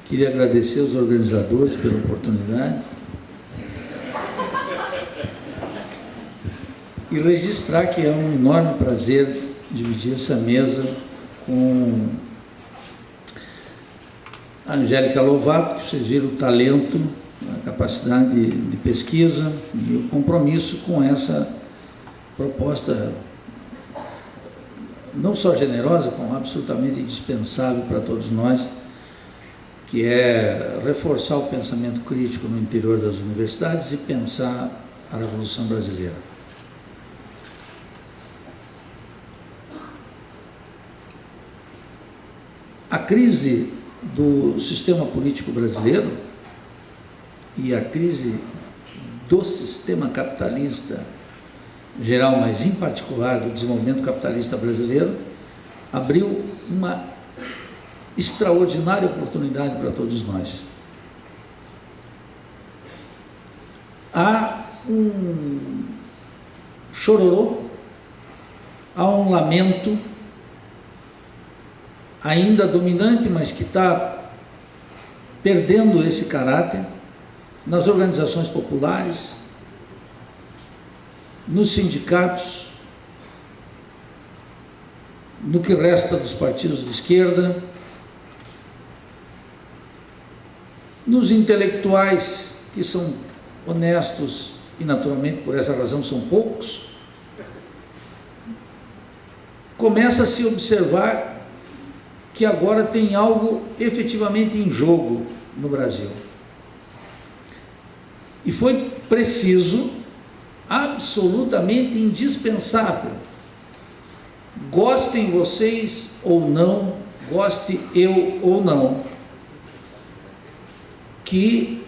Queria agradecer aos organizadores pela oportunidade e registrar que é um enorme prazer dividir essa mesa com a Angélica Lovato, que vocês viram o talento, a capacidade de pesquisa e o compromisso com essa proposta não só generosa, como absolutamente indispensável para todos nós, que é reforçar o pensamento crítico no interior das universidades e pensar a Revolução Brasileira. A crise do sistema político brasileiro e a crise do sistema capitalista geral, mas em particular do desenvolvimento capitalista brasileiro, abriu uma extraordinária oportunidade para todos nós. Há um chororô, há um lamento ainda dominante, mas que está perdendo esse caráter nas organizações populares, nos sindicatos, no que resta dos partidos de esquerda, nos intelectuais que são honestos e naturalmente por essa razão são poucos. Começa a se observar que agora tem algo efetivamente em jogo no Brasil. E foi preciso, absolutamente indispensável, gostem vocês ou não, goste eu ou não, que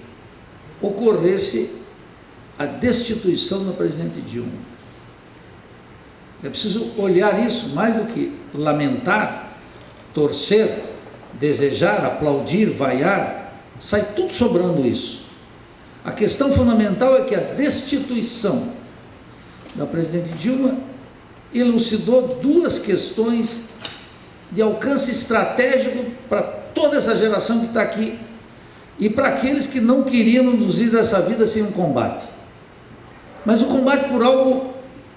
ocorresse a destituição do presidente Dilma. É preciso olhar isso, mais do que lamentar, torcer, desejar, aplaudir, vaiar, sai tudo sobrando isso. A questão fundamental é que a destituição da presidente Dilma elucidou duas questões de alcance estratégico para toda essa geração que está aqui e para aqueles que não queriam conduzir dessa vida sem um combate. Mas o combate por algo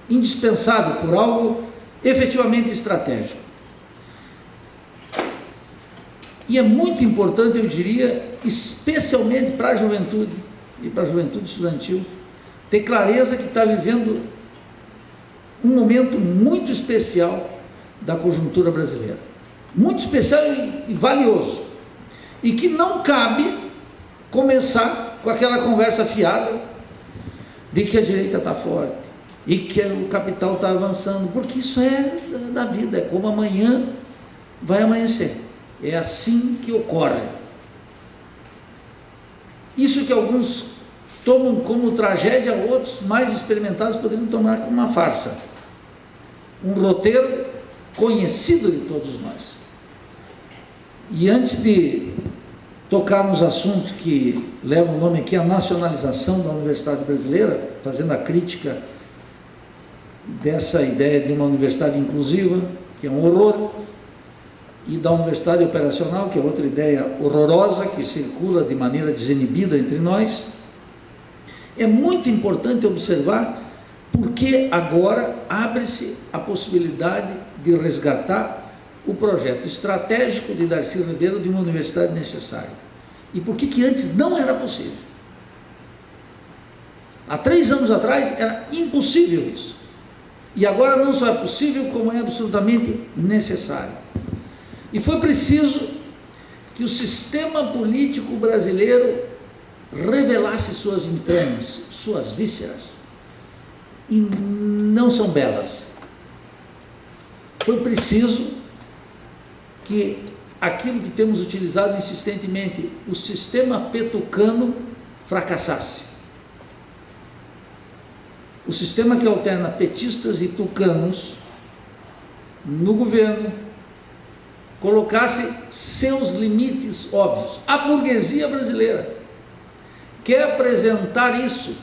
indispensável, por algo efetivamente estratégico. E é muito importante, eu diria, especialmente para a juventude e para a juventude estudantil, ter clareza que está vivendo um momento muito especial da conjuntura brasileira. Muito especial e valioso. E que não cabe começar com aquela conversa fiada de que a direita está forte e que o capital está avançando, porque isso é da vida, é como amanhã vai amanhecer. É assim que ocorre. Isso que alguns tomam como tragédia, outros mais experimentados poderiam tomar como uma farsa. Um roteiro conhecido de todos nós. E antes de tocar nos assuntos que levam o nome aqui, a nacionalização da Universidade Brasileira, fazendo a crítica dessa ideia de uma universidade inclusiva, que é um horror, e da universidade operacional, que é outra ideia horrorosa, que circula de maneira desinibida entre nós, é muito importante observar porque agora abre-se a possibilidade de resgatar o projeto estratégico de Darcy Ribeiro de uma universidade necessária. E por que antes não era possível? Há 3 anos atrás era impossível isso. E agora não só é possível, como é absolutamente necessário. E foi preciso que o sistema político brasileiro revelasse suas entranhas, suas vísceras. E não são belas. Foi preciso que aquilo que temos utilizado insistentemente, o sistema petucano, fracassasse. O sistema que alterna petistas e tucanos no governo colocasse seus limites óbvios. A burguesia brasileira quer apresentar isso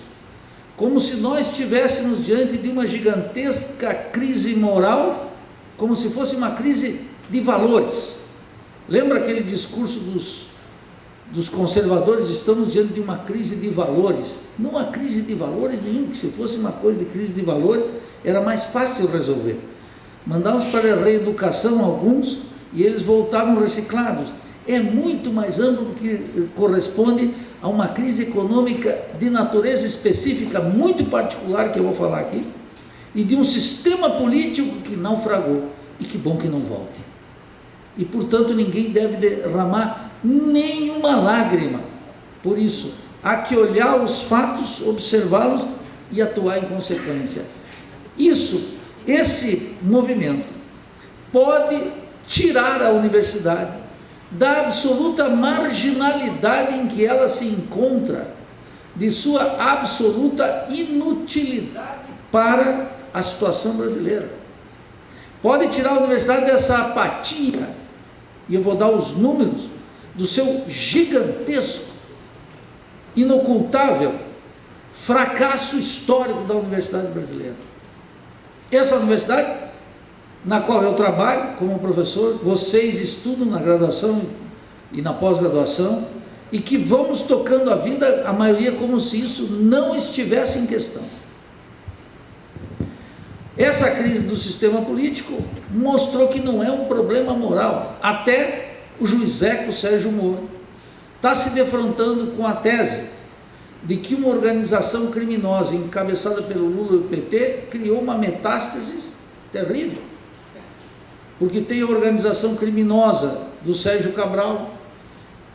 como se nós estivéssemos diante de uma gigantesca crise moral, como se fosse uma crise de valores. Lembra aquele discurso dos dos conservadores, estamos diante de uma crise de valores. Não há crise de valores nenhum, porque se fosse uma coisa de crise de valores, era mais fácil resolver. Mandávamos para a reeducação alguns e eles voltavam reciclados. É muito mais amplo do que corresponde a uma crise econômica de natureza específica, muito particular, que eu vou falar aqui, e de um sistema político que naufragou, e que bom que não volte. E, portanto, ninguém deve derramar nenhuma lágrima. Por isso, há que olhar os fatos, observá-los e atuar em consequência. Esse movimento pode tirar a universidade da absoluta marginalidade em que ela se encontra, de sua absoluta inutilidade para a situação brasileira. Pode tirar a universidade dessa apatia, e eu vou dar os números do seu gigantesco, inocultável fracasso histórico da universidade brasileira. Essa universidade, na qual eu trabalho como professor, vocês estudam na graduação e na pós-graduação, e que vamos tocando a vida, a maioria como se isso não estivesse em questão. Essa crise do sistema político mostrou que não é um problema moral. Até o juizeco Sérgio Moro está se defrontando com a tese de que uma organização criminosa encabeçada pelo Lula e o PT criou uma metástase terrível. Porque tem a organização criminosa do Sérgio Cabral,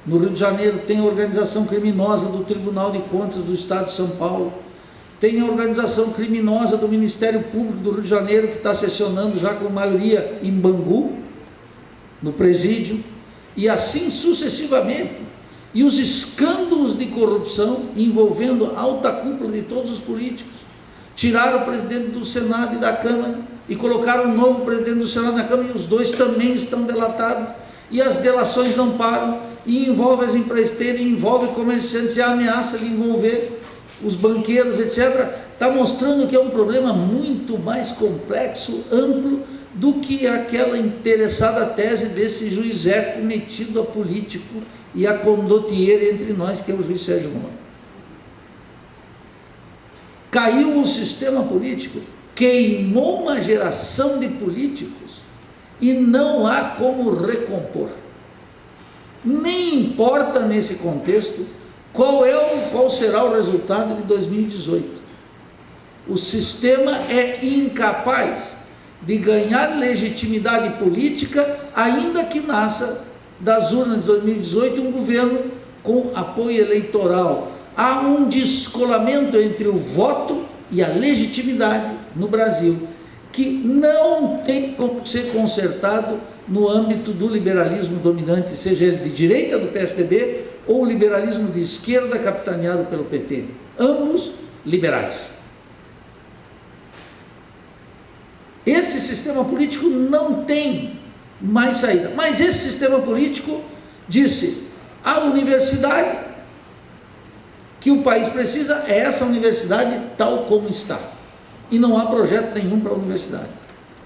no Rio de Janeiro, tem a organização criminosa do Tribunal de Contas do Estado de São Paulo, tem a organização criminosa do Ministério Público do Rio de Janeiro, que está sessionando já com maioria em Bangu, no presídio, e assim sucessivamente. E os escândalos de corrupção envolvendo a alta cúpula de todos os políticos. Tiraram o presidente do Senado e da Câmara e colocaram um novo presidente do Senado e da Câmara, e os dois também estão delatados. E as delações não param, e envolve as empreiteiras, e envolve comerciantes, e a ameaça de envolver os banqueiros, etc. Está mostrando que é um problema muito mais complexo, amplo, do que aquela interessada tese desse juizeco metido a político e a condottiere entre nós, que é o juiz Sérgio Moro. Caiu o sistema político, queimou uma geração de políticos e não há como recompor. Nem importa nesse contexto qual será o resultado de 2018. O sistema é incapaz de ganhar legitimidade política, ainda que nasça das urnas de 2018 um governo com apoio eleitoral. Há um descolamento entre o voto e a legitimidade no Brasil, que não tem como ser consertado no âmbito do liberalismo dominante, seja ele de direita do PSDB ou o liberalismo de esquerda capitaneado pelo PT. Ambos liberais. Esse sistema político não tem mais saída. Mas esse sistema político disse: a universidade que o país precisa é essa universidade tal como está. E não há projeto nenhum para a universidade.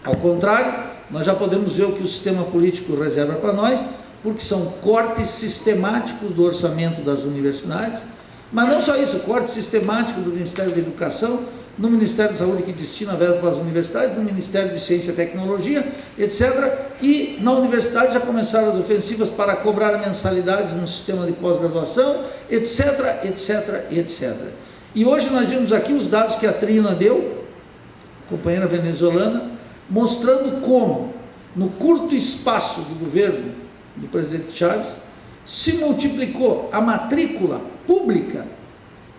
Ao contrário, nós já podemos ver o que o sistema político reserva para nós, porque são cortes sistemáticos do orçamento das universidades, mas não só isso, corte sistemático do Ministério da Educação, no Ministério da Saúde, que destina verba para as universidades, no Ministério de Ciência e Tecnologia, etc. E na universidade já começaram as ofensivas para cobrar mensalidades no sistema de pós-graduação, etc, etc, etc. E hoje nós vimos aqui os dados que a Trina deu, companheira venezuelana, mostrando como, no curto espaço do governo do presidente Chávez, se multiplicou a matrícula pública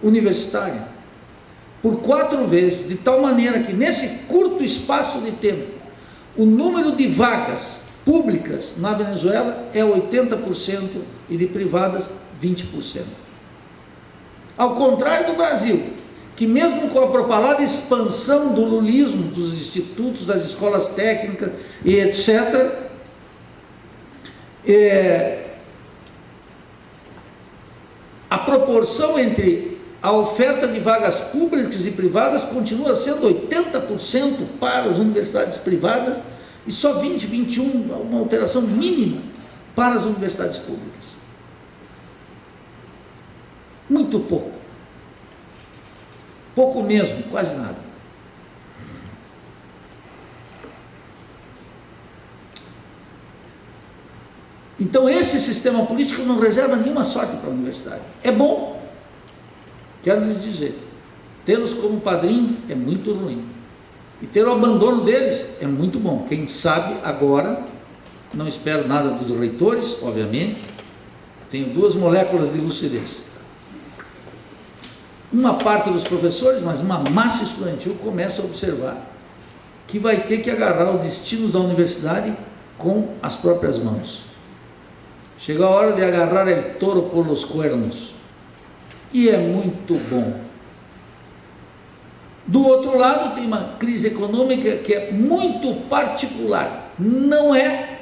universitária por 4 vezes, de tal maneira que nesse curto espaço de tempo, o número de vagas públicas na Venezuela é 80% e de privadas 20%. Ao contrário do Brasil, que mesmo com a propalada expansão do lulismo, dos institutos, das escolas técnicas e etc., a proporção entre a oferta de vagas públicas e privadas continua sendo 80% para as universidades privadas e só 21%, uma alteração mínima para as universidades públicas. Muito pouco. Pouco mesmo, quase nada. Então esse sistema político não reserva nenhuma sorte para a universidade. É bom, quero lhes dizer, tê-los como padrinho é muito ruim. E ter o abandono deles é muito bom. Quem sabe agora, não espero nada dos reitores, obviamente, tenho duas moléculas de lucidez. Uma parte dos professores, mas uma massa estudantil começa a observar que vai ter que agarrar o destino da universidade com as próprias mãos. Chegou a hora de agarrar o touro por los cuernos. E é muito bom. Do outro lado, tem uma crise econômica que é muito particular. Não é,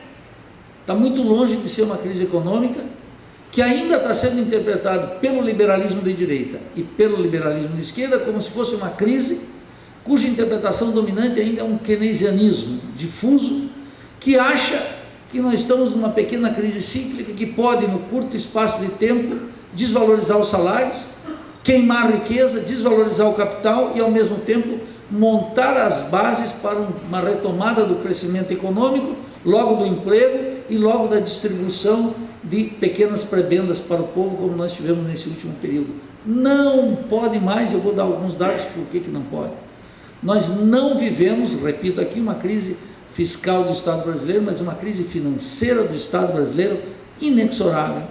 está muito longe de ser uma crise econômica, que ainda está sendo interpretado pelo liberalismo de direita e pelo liberalismo de esquerda como se fosse uma crise cuja interpretação dominante ainda é um keynesianismo difuso, que acha que nós estamos numa pequena crise cíclica que pode, no curto espaço de tempo, desvalorizar os salários, queimar a riqueza, desvalorizar o capital e, ao mesmo tempo, montar as bases para uma retomada do crescimento econômico, logo do emprego e logo da distribuição de pequenas prebendas para o povo, como nós tivemos nesse último período. Não pode mais, eu vou dar alguns dados por que não pode. Nós não vivemos, repito aqui, uma crise fiscal do Estado brasileiro, mas uma crise financeira do Estado brasileiro inexorável.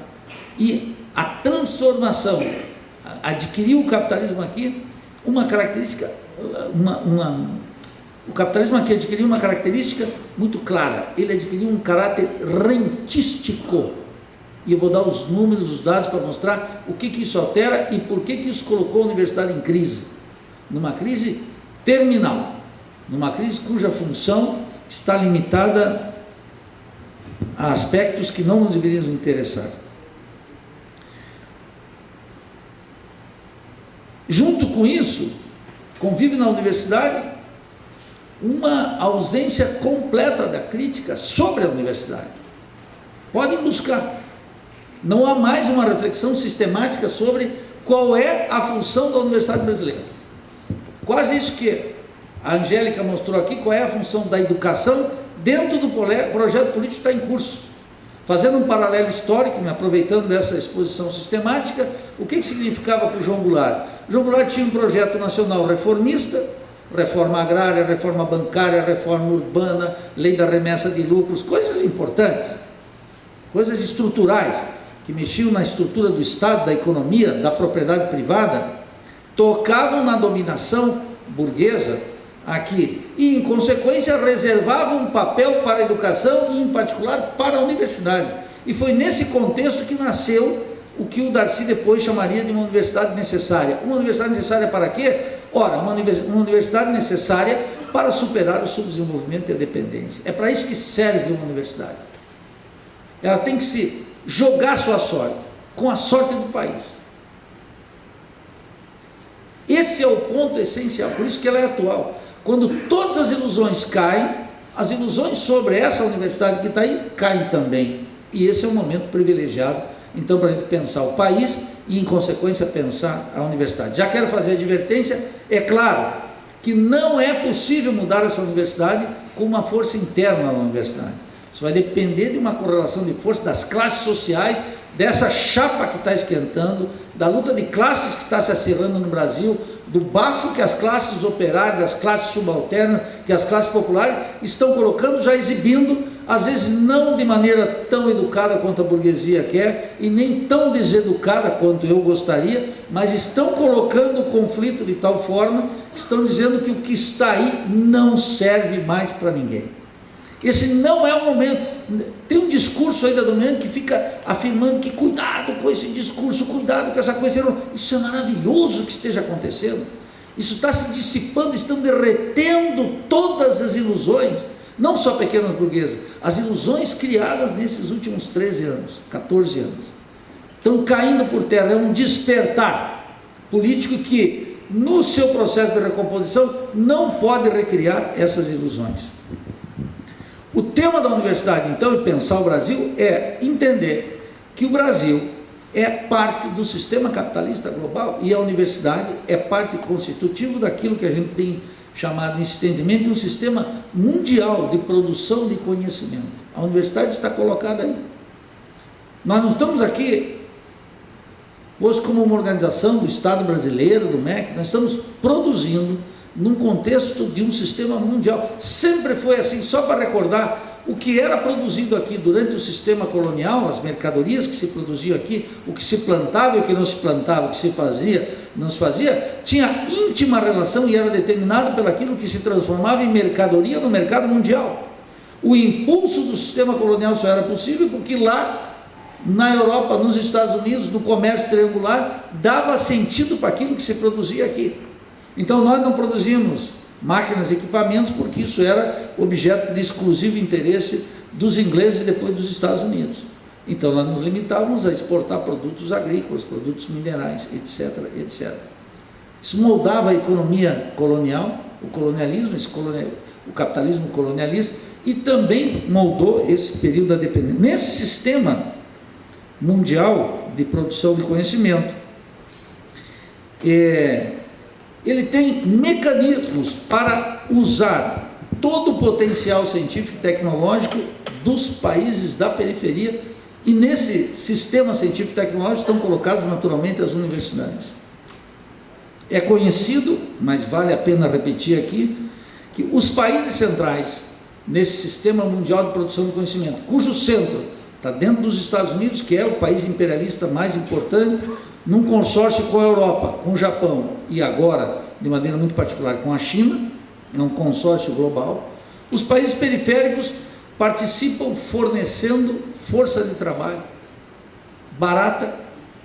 E a transformação, adquiriu o capitalismo aqui uma característica, o capitalismo aqui adquiriu uma característica muito clara, ele adquiriu um caráter rentístico. E eu vou dar os números, os dados para mostrar o que isso altera e por que isso colocou a universidade em crise. Numa crise terminal, numa crise cuja função está limitada a aspectos que não nos deveriam nos interessar. Junto com isso, convive na universidade uma ausência completa da crítica sobre a universidade. Podem buscar. Não há mais uma reflexão sistemática sobre qual é a função da universidade brasileira. Quase isso que a Angélica mostrou aqui, qual é a função da educação dentro do projeto político que está em curso. Fazendo um paralelo histórico, me aproveitando dessa exposição sistemática, o que significava para o João Goulart? João Goulart tinha um projeto nacional reformista, reforma agrária, reforma bancária, reforma urbana, lei da remessa de lucros, coisas importantes, coisas estruturais, que mexiam na estrutura do Estado, da economia, da propriedade privada, tocavam na dominação burguesa aqui e, em consequência, reservavam um papel para a educação e, em particular, para a universidade. E foi nesse contexto que nasceu o que o Darcy depois chamaria de uma universidade necessária. Uma universidade necessária para quê? Ora, uma universidade necessária para superar o subdesenvolvimento e a dependência. É para isso que serve uma universidade. Ela tem que se jogar sua sorte, com a sorte do país. Esse é o ponto essencial, por isso que ela é atual. Quando todas as ilusões caem, as ilusões sobre essa universidade que está aí, caem também. E esse é o momento privilegiado, então, para a gente pensar o país e, em consequência, pensar a universidade. Já quero fazer a advertência, é claro que não é possível mudar essa universidade com uma força interna na universidade. Isso vai depender de uma correlação de força das classes sociais, dessa chapa que está esquentando, da luta de classes que está se acirrando no Brasil, do bafo que as classes operárias, das classes subalternas, que as classes populares estão colocando, já exibindo, às vezes não de maneira tão educada quanto a burguesia quer, e nem tão deseducada quanto eu gostaria, mas estão colocando o conflito de tal forma, que estão dizendo que o que está aí não serve mais para ninguém. Esse não é o momento. Tem um discurso aí da dominante que fica afirmando que cuidado com esse discurso, cuidado com essa coisa. Isso é maravilhoso que esteja acontecendo. Isso está se dissipando, estão derretendo todas as ilusões, não só pequenas burguesas, as ilusões criadas nesses últimos 13 anos, 14 anos. Estão caindo por terra, é um despertar político que, no seu processo de recomposição, não pode recriar essas ilusões. O tema da universidade, então, e pensar o Brasil, é entender que o Brasil é parte do sistema capitalista global, e a universidade é parte constitutiva daquilo que a gente tem chamado insistentemente de um sistema mundial de produção de conhecimento. A universidade está colocada aí. Nós não estamos aqui hoje como uma organização do Estado brasileiro, do MEC, nós estamos produzindo num contexto de um sistema mundial. Sempre foi assim, só para recordar, o que era produzido aqui durante o sistema colonial, as mercadorias que se produziam aqui, o que se plantava e o que não se plantava, o que se fazia, não se fazia, tinha íntima relação e era determinado pelaquilo que se transformava em mercadoria no mercado mundial. O impulso do sistema colonial só era possível porque lá, na Europa, nos Estados Unidos, no comércio triangular, dava sentido para aquilo que se produzia aqui. Então nós não produzimos máquinas e equipamentos porque isso era objeto de exclusivo interesse dos ingleses e depois dos Estados Unidos. Então nós nos limitávamos a exportar produtos agrícolas, produtos minerais, etc, etc. Isso moldava a economia colonial, o colonialismo, o capitalismo colonialista, e também moldou esse período da dependência. Nesse sistema mundial de produção de conhecimento, ele tem mecanismos para usar todo o potencial científico e tecnológico dos países da periferia, e nesse sistema científico e tecnológico estão colocadas naturalmente as universidades. É conhecido, mas vale a pena repetir aqui, que os países centrais nesse sistema mundial de produção de conhecimento, cujo centro está dentro dos Estados Unidos, que é o país imperialista mais importante, num consórcio com a Europa, com o Japão e agora, de maneira muito particular, com a China, é um consórcio global. Os países periféricos participam fornecendo força de trabalho barata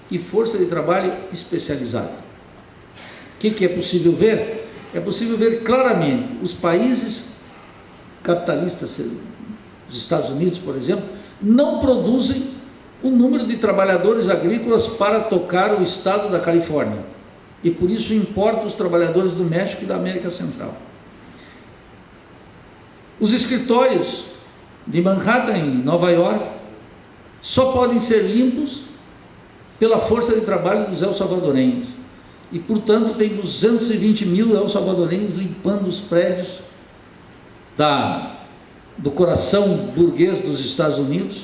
e força de trabalho especializada. O que é possível ver? É possível ver claramente os países capitalistas, os Estados Unidos, por exemplo, não produzem o número de trabalhadores agrícolas para tocar o estado da Califórnia, e por isso importa os trabalhadores do México e da América Central. Os escritórios de Manhattan, em Nova York, só podem ser limpos pela força de trabalho dos el-salvadorenhos, e portanto tem 220 mil el-salvadorenhos limpando os prédios do coração burguês dos Estados Unidos,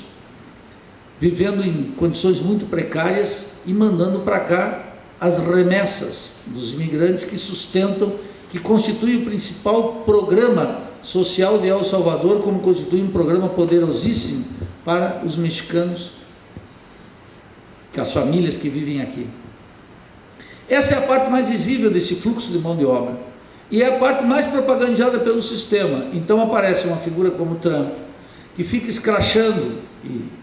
vivendo em condições muito precárias e mandando para cá as remessas dos imigrantes que sustentam, que constituem o principal programa social de El Salvador, como constitui um programa poderosíssimo para os mexicanos, que as famílias que vivem aqui. Essa é a parte mais visível desse fluxo de mão de obra, e é a parte mais propagandeada pelo sistema. Então aparece uma figura como Trump, que fica escrachando e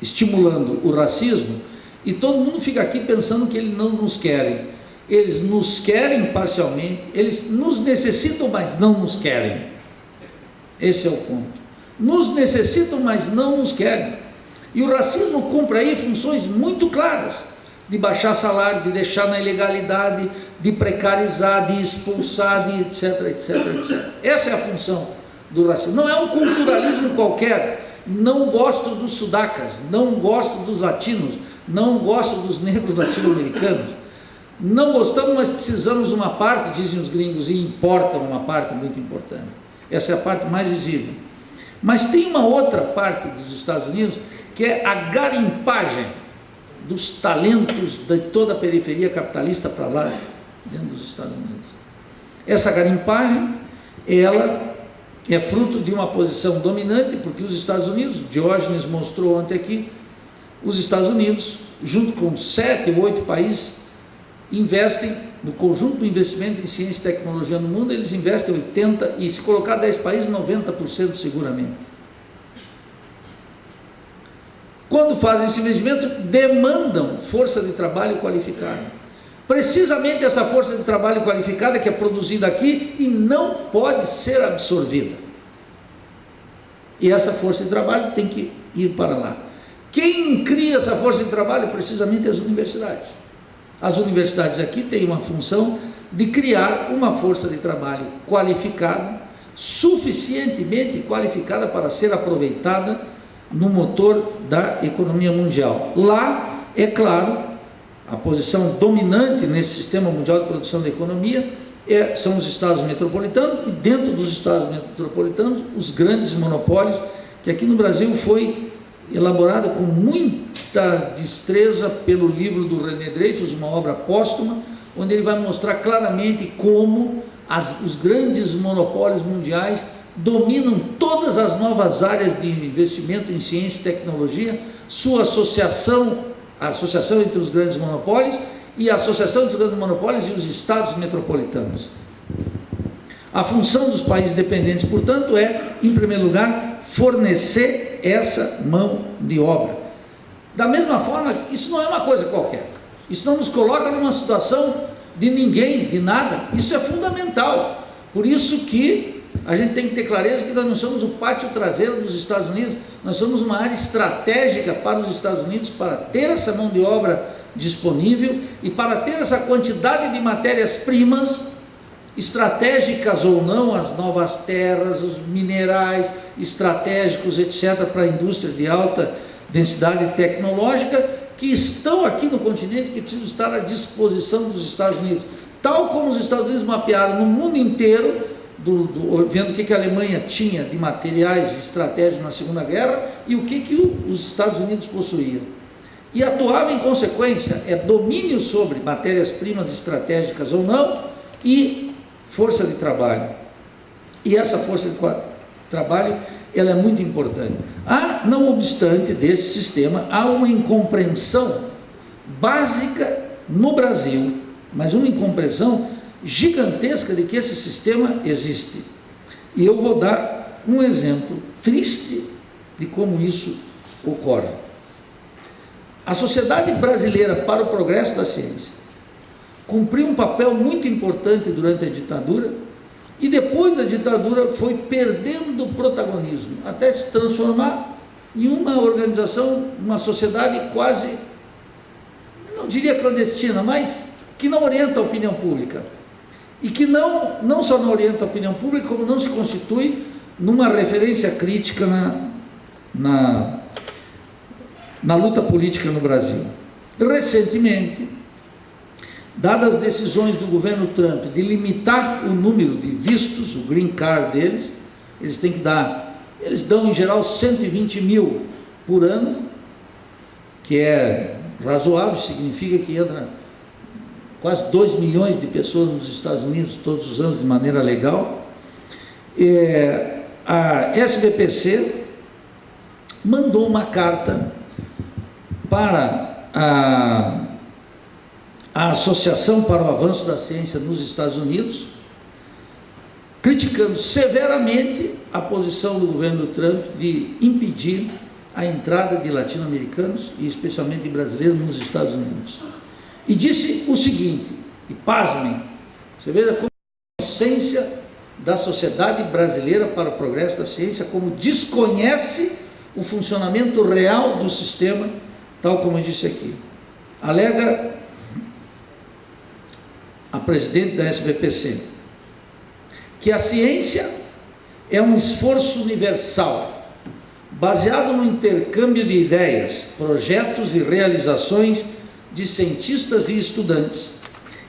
estimulando o racismo, e todo mundo fica aqui pensando que eles não nos querem. Eles nos querem parcialmente, eles nos necessitam, mas não nos querem. Esse é o ponto. Nos necessitam, mas não nos querem. E o racismo cumpre aí funções muito claras, de baixar salário, de deixar na ilegalidade, de precarizar, de expulsar, de etc, etc, etc. Essa é a função do racismo. Não é um culturalismo qualquer. Não gosto dos sudacas, não gosto dos latinos, não gosto dos negros latino-americanos. Não gostamos, mas precisamos uma parte, dizem os gringos, e importam uma parte muito importante. Essa é a parte mais visível. Mas tem uma outra parte dos Estados Unidos, que é a garimpagem dos talentos de toda a periferia capitalista para lá, dentro dos Estados Unidos. Essa garimpagem, ela é fruto de uma posição dominante, porque os Estados Unidos, Diógenes mostrou ontem aqui, os Estados Unidos, junto com 7 ou 8 países, investem, no conjunto do investimento em ciência e tecnologia no mundo, eles investem 80%, e se colocar 10 países, 90% seguramente. Quando fazem esse investimento, demandam força de trabalho qualificada. Precisamente essa força de trabalho qualificada que é produzida aqui e não pode ser absorvida. E essa força de trabalho tem que ir para lá. Quem cria essa força de trabalho? Precisamente as universidades. As universidades aqui têm uma função de criar uma força de trabalho qualificada, suficientemente qualificada para ser aproveitada no motor da economia mundial. Lá, é claro, a posição dominante nesse sistema mundial de produção da economia são os estados metropolitanos, e dentro dos estados metropolitanos, os grandes monopólios, que aqui no Brasil foi elaborado com muita destreza pelo livro do René Dreyfus, uma obra póstuma, onde ele vai mostrar claramente como os grandes monopólios mundiais dominam todas as novas áreas de investimento em ciência e tecnologia, sua associação, a associação entre os grandes monopólios e a associação entre os grandes monopólios e os estados metropolitanos. A função dos países dependentes, portanto, é, em primeiro lugar, fornecer essa mão de obra. Da mesma forma, isso não é uma coisa qualquer. Isso não nos coloca numa situação de ninguém, de nada. Isso é fundamental. Por isso que a gente tem que ter clareza que nós não somos o pátio traseiro dos Estados Unidos, nós somos uma área estratégica para os Estados Unidos, para ter essa mão de obra disponível e para ter essa quantidade de matérias-primas, estratégicas ou não, as novas terras, os minerais estratégicos, etc., para a indústria de alta densidade tecnológica, que estão aqui no continente, que precisam estar à disposição dos Estados Unidos, tal como os Estados Unidos mapearam no mundo inteiro, vendo o que a Alemanha tinha de materiais estratégicos na Segunda Guerra e o que os Estados Unidos possuíam. E atuava em consequência, domínio sobre matérias-primas estratégicas ou não, e força de trabalho. E essa força de trabalho, ela é muito importante. Não obstante desse sistema, há uma incompreensão básica no Brasil, mas uma incompreensão gigantesca de que esse sistema existe. E eu vou dar um exemplo triste de como isso ocorre. A Sociedade Brasileira para o Progresso da Ciência cumpriu um papel muito importante durante a ditadura e depois da ditadura foi perdendo protagonismo, até se transformar em uma organização, uma sociedade quase, não diria clandestina, mas que não orienta a opinião pública. E que não só não orienta a opinião pública, como não se constitui numa referência crítica na luta política no Brasil. Recentemente, dadas as decisões do governo Trump de limitar o número de vistos, o green card deles, eles dão em geral 120 mil por ano, que é razoável, significa que entra quase 2 milhões de pessoas nos Estados Unidos todos os anos de maneira legal. A SBPC mandou uma carta para a Associação para o Avanço da Ciência nos Estados Unidos, criticando severamente a posição do governo Trump de impedir a entrada de latino-americanos e especialmente de brasileiros nos Estados Unidos. E disse o seguinte, e pasmem, você veja como a inocência da Sociedade Brasileira para o Progresso da Ciência, como desconhece o funcionamento real do sistema, tal como eu disse aqui. Alega a presidente da SBPC que a ciência é um esforço universal, baseado no intercâmbio de ideias, projetos e realizações de cientistas e estudantes,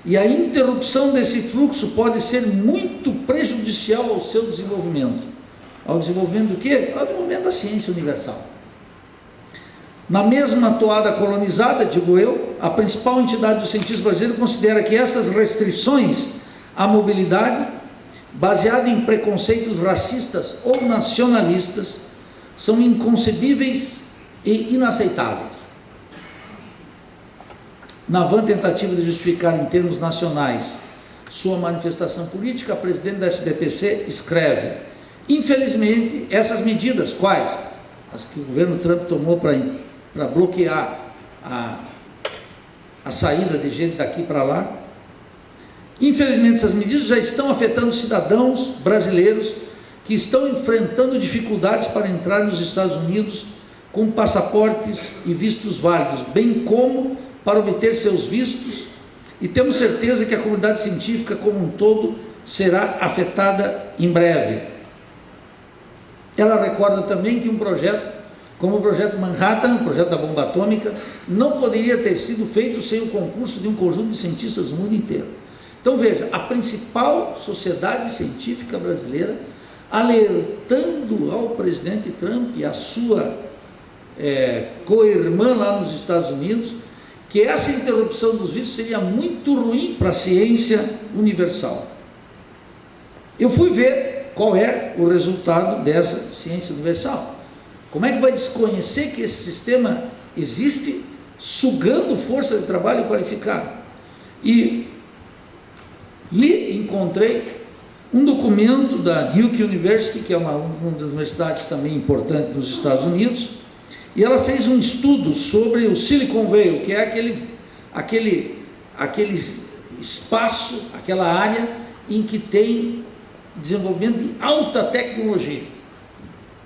e a interrupção desse fluxo pode ser muito prejudicial ao seu desenvolvimento. Ao desenvolvimento do quê? Ao desenvolvimento da ciência universal. Na mesma toada colonizada, digo eu, a principal entidade dos cientistas brasileiros considera que essas restrições à mobilidade, baseadas em preconceitos racistas ou nacionalistas, são inconcebíveis e inaceitáveis. Na vã tentativa de justificar em termos nacionais sua manifestação política, a presidente da SBPC escreve: infelizmente, essas medidas, quais? As que o governo Trump tomou para bloquear a saída de gente daqui para lá, infelizmente essas medidas já estão afetando cidadãos brasileiros que estão enfrentando dificuldades para entrar nos Estados Unidos com passaportes e vistos válidos, bem como para obter seus vistos, e temos certeza que a comunidade científica como um todo será afetada em breve. Ela recorda também que um projeto como o projeto Manhattan, o projeto da bomba atômica, não poderia ter sido feito sem o concurso de um conjunto de cientistas do mundo inteiro. Então veja, a principal sociedade científica brasileira alertando ao presidente Trump e a sua co-irmã lá nos Estados Unidos, que essa interrupção dos vistos seria muito ruim para a ciência universal. Eu fui ver qual é o resultado dessa ciência universal. Como é que vai desconhecer que esse sistema existe, sugando força de trabalho qualificada? E encontrei um documento da Duke University, que é uma das universidades também importantes nos Estados Unidos, e ela fez um estudo sobre o Silicon Valley, que é aquele espaço, aquela área em que tem desenvolvimento de alta tecnologia.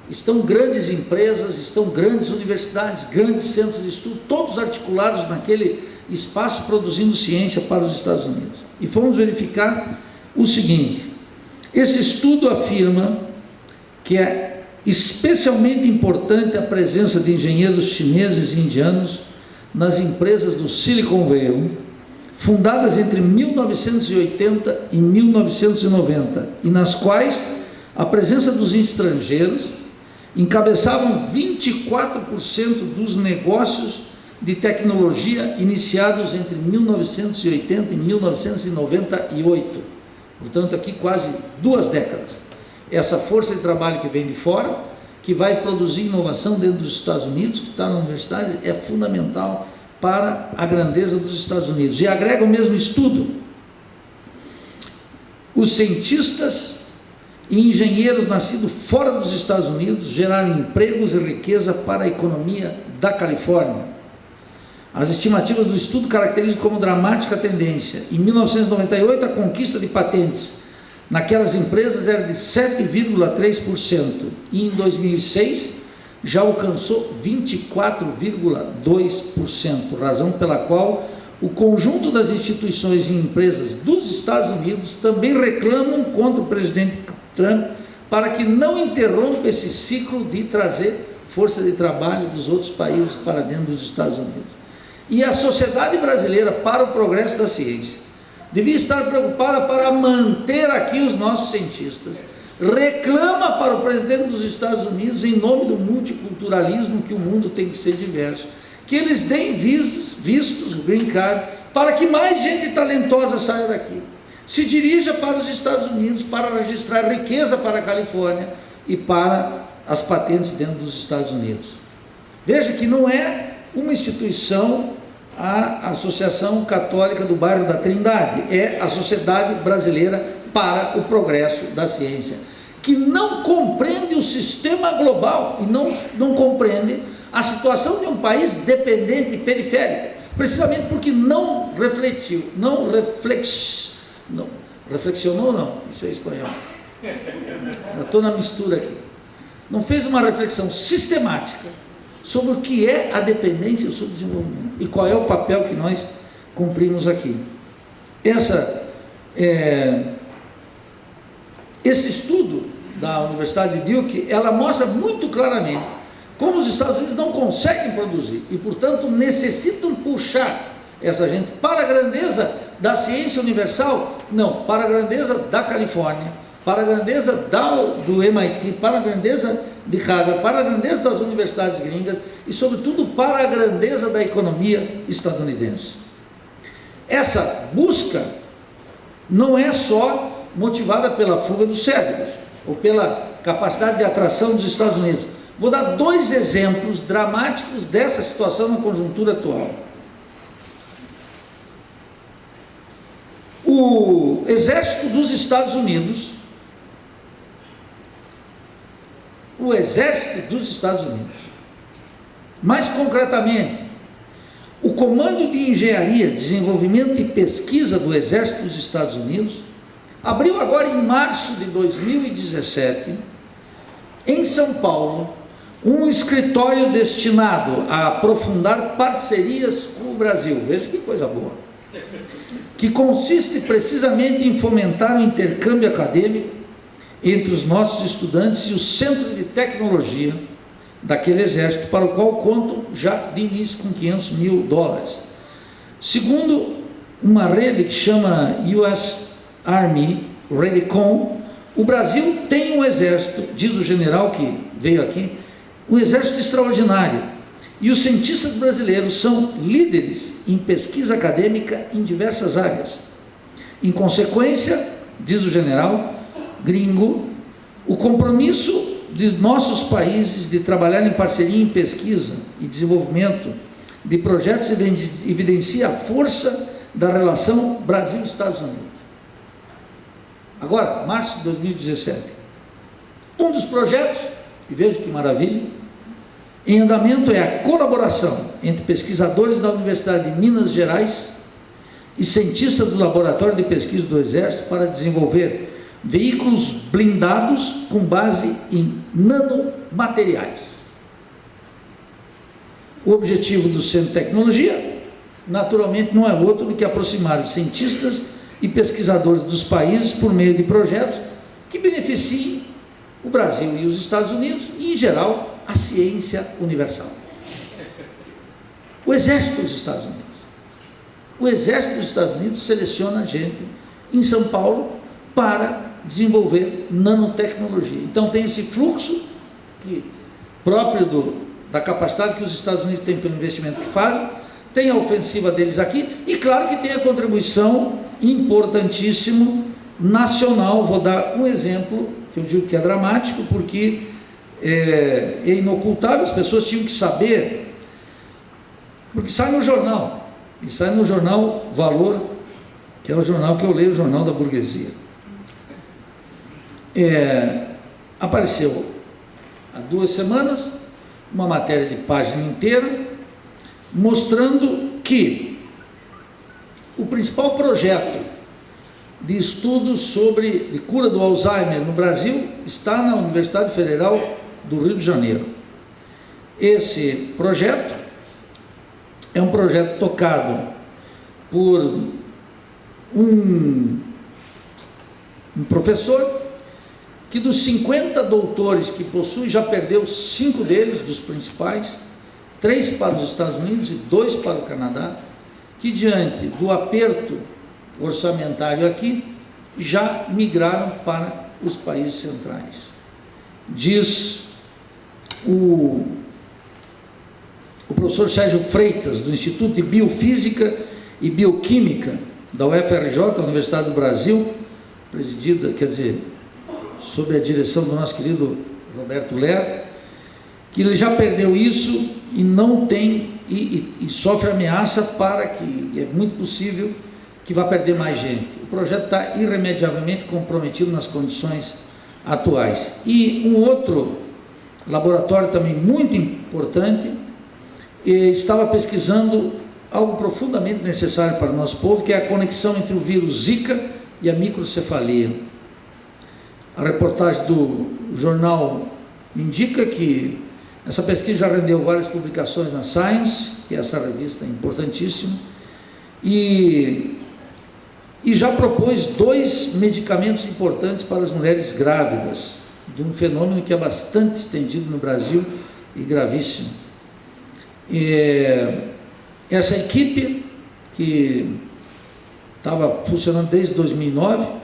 Estão grandes empresas, estão grandes universidades, grandes centros de estudo, todos articulados naquele espaço produzindo ciência para os Estados Unidos. E fomos verificar o seguinte: esse estudo afirma que é especialmente importante a presença de engenheiros chineses e indianos nas empresas do Silicon Valley, fundadas entre 1980 e 1990, e nas quais a presença dos estrangeiros encabeçavam 24% dos negócios de tecnologia iniciados entre 1980 e 1998. Portanto, aqui quase 2 décadas. Essa força de trabalho que vem de fora, que vai produzir inovação dentro dos Estados Unidos, que está na universidade, é fundamental para a grandeza dos Estados Unidos. E agrega o mesmo estudo: os cientistas e engenheiros nascidos fora dos Estados Unidos geraram empregos e riqueza para a economia da Califórnia. As estimativas do estudo caracterizam como dramática tendência. Em 1998, a conquista de patentes naquelas empresas era de 7,3%, e em 2006 já alcançou 24,2%, razão pela qual o conjunto das instituições e empresas dos Estados Unidos também reclamam contra o presidente Trump para que não interrompa esse ciclo de trazer força de trabalho dos outros países para dentro dos Estados Unidos. E a sociedade brasileira, para o progresso da ciência, devia estar preocupada para manter aqui os nossos cientistas. Reclama para o presidente dos Estados Unidos, em nome do multiculturalismo, que o mundo tem que ser diverso, que eles deem vistos, green card, para que mais gente talentosa saia daqui, se dirija para os Estados Unidos para registrar riqueza para a Califórnia e para as patentes dentro dos Estados Unidos. Veja que não é uma instituição a Associação Católica do Bairro da Trindade, é a Sociedade Brasileira para o Progresso da Ciência, que não compreende o sistema global e não compreende a situação de um país dependente e periférico, precisamente porque não refletiu, reflexionou não, isso é espanhol, eu estou na mistura aqui, não fez uma reflexão sistemática sobre o que é a dependência e o subdesenvolvimento e qual é o papel que nós cumprimos aqui. Esse estudo da Universidade de Duke, ela mostra muito claramente como os Estados Unidos não conseguem produzir e, portanto, necessitam puxar essa gente para a grandeza da ciência universal, não, para a grandeza da Califórnia, para a grandeza do MIT, para a grandeza de Harvard, para a grandeza das universidades gringas e, sobretudo, para a grandeza da economia estadunidense. Essa busca não é só motivada pela fuga dos cérebros ou pela capacidade de atração dos Estados Unidos. Vou dar 2 exemplos dramáticos dessa situação na conjuntura atual. O Exército dos Estados Unidos, mais concretamente, o Comando de Engenharia, Desenvolvimento e Pesquisa do Exército dos Estados Unidos, abriu agora em março de 2017, em São Paulo, um escritório destinado a aprofundar parcerias com o Brasil. Veja que coisa boa. Que consiste precisamente em fomentar o intercâmbio acadêmico entre os nossos estudantes e o Centro de Tecnologia, daquele exército, para o qual contam já de início com $500 mil. Segundo uma rede que chama US Army Redicon, o Brasil tem um exército, diz o general que veio aqui, um exército extraordinário, e os cientistas brasileiros são líderes em pesquisa acadêmica em diversas áreas. Em consequência, diz o general gringo, o compromisso de nossos países de trabalhar em parceria em pesquisa e desenvolvimento de projetos evidencia a força da relação Brasil-Estados Unidos. Agora, março de 2017, um dos projetos, e veja que maravilha, em andamento é a colaboração entre pesquisadores da Universidade de Minas Gerais e cientistas do Laboratório de Pesquisa do Exército para desenvolver veículos blindados com base em nanomateriais. O objetivo do Centro de Tecnologia, naturalmente, não é outro do que aproximar os cientistas e pesquisadores dos países por meio de projetos que beneficiem o Brasil e os Estados Unidos e, em geral, a ciência universal. O Exército dos Estados Unidos. O Exército dos Estados Unidos seleciona gente em São Paulo para desenvolver nanotecnologia. Então tem esse fluxo próprio da capacidade que os Estados Unidos têm pelo investimento que fazem, tem a ofensiva deles aqui, e claro que tem a contribuição importantíssimo nacional. Vou dar um exemplo, que eu digo que é dramático, porque é inocultável, as pessoas tinham que saber, porque sai no jornal, e sai no jornal Valor, que é o jornal que eu leio, o Jornal da Burguesia. Apareceu há 2 semanas uma matéria de página inteira mostrando que o principal projeto de estudos de cura do Alzheimer no Brasil está na Universidade Federal do Rio de Janeiro. Esse projeto é um projeto tocado por um professor que dos 50 doutores que possui, já perdeu 5 deles, dos principais, 3 para os Estados Unidos e 2 para o Canadá, que diante do aperto orçamentário aqui, já migraram para os países centrais. Diz o professor Sérgio Freitas, do Instituto de Biofísica e Bioquímica da UFRJ, Universidade do Brasil, presidida, quer dizer, sob a direção do nosso querido Roberto Ler, que ele já perdeu isso e não tem, e sofre ameaça para que, é muito possível que vá perder mais gente. O projeto está irremediavelmente comprometido nas condições atuais. E um outro laboratório também muito importante estava pesquisando algo profundamente necessário para o nosso povo, que é a conexão entre o vírus Zika e a microcefalia. A reportagem do jornal indica que essa pesquisa já rendeu várias publicações na Science, que é essa revista importantíssima, e já propôs 2 medicamentos importantes para as mulheres grávidas, de um fenômeno que é bastante estendido no Brasil e gravíssimo. Essa equipe, que estava funcionando desde 2009,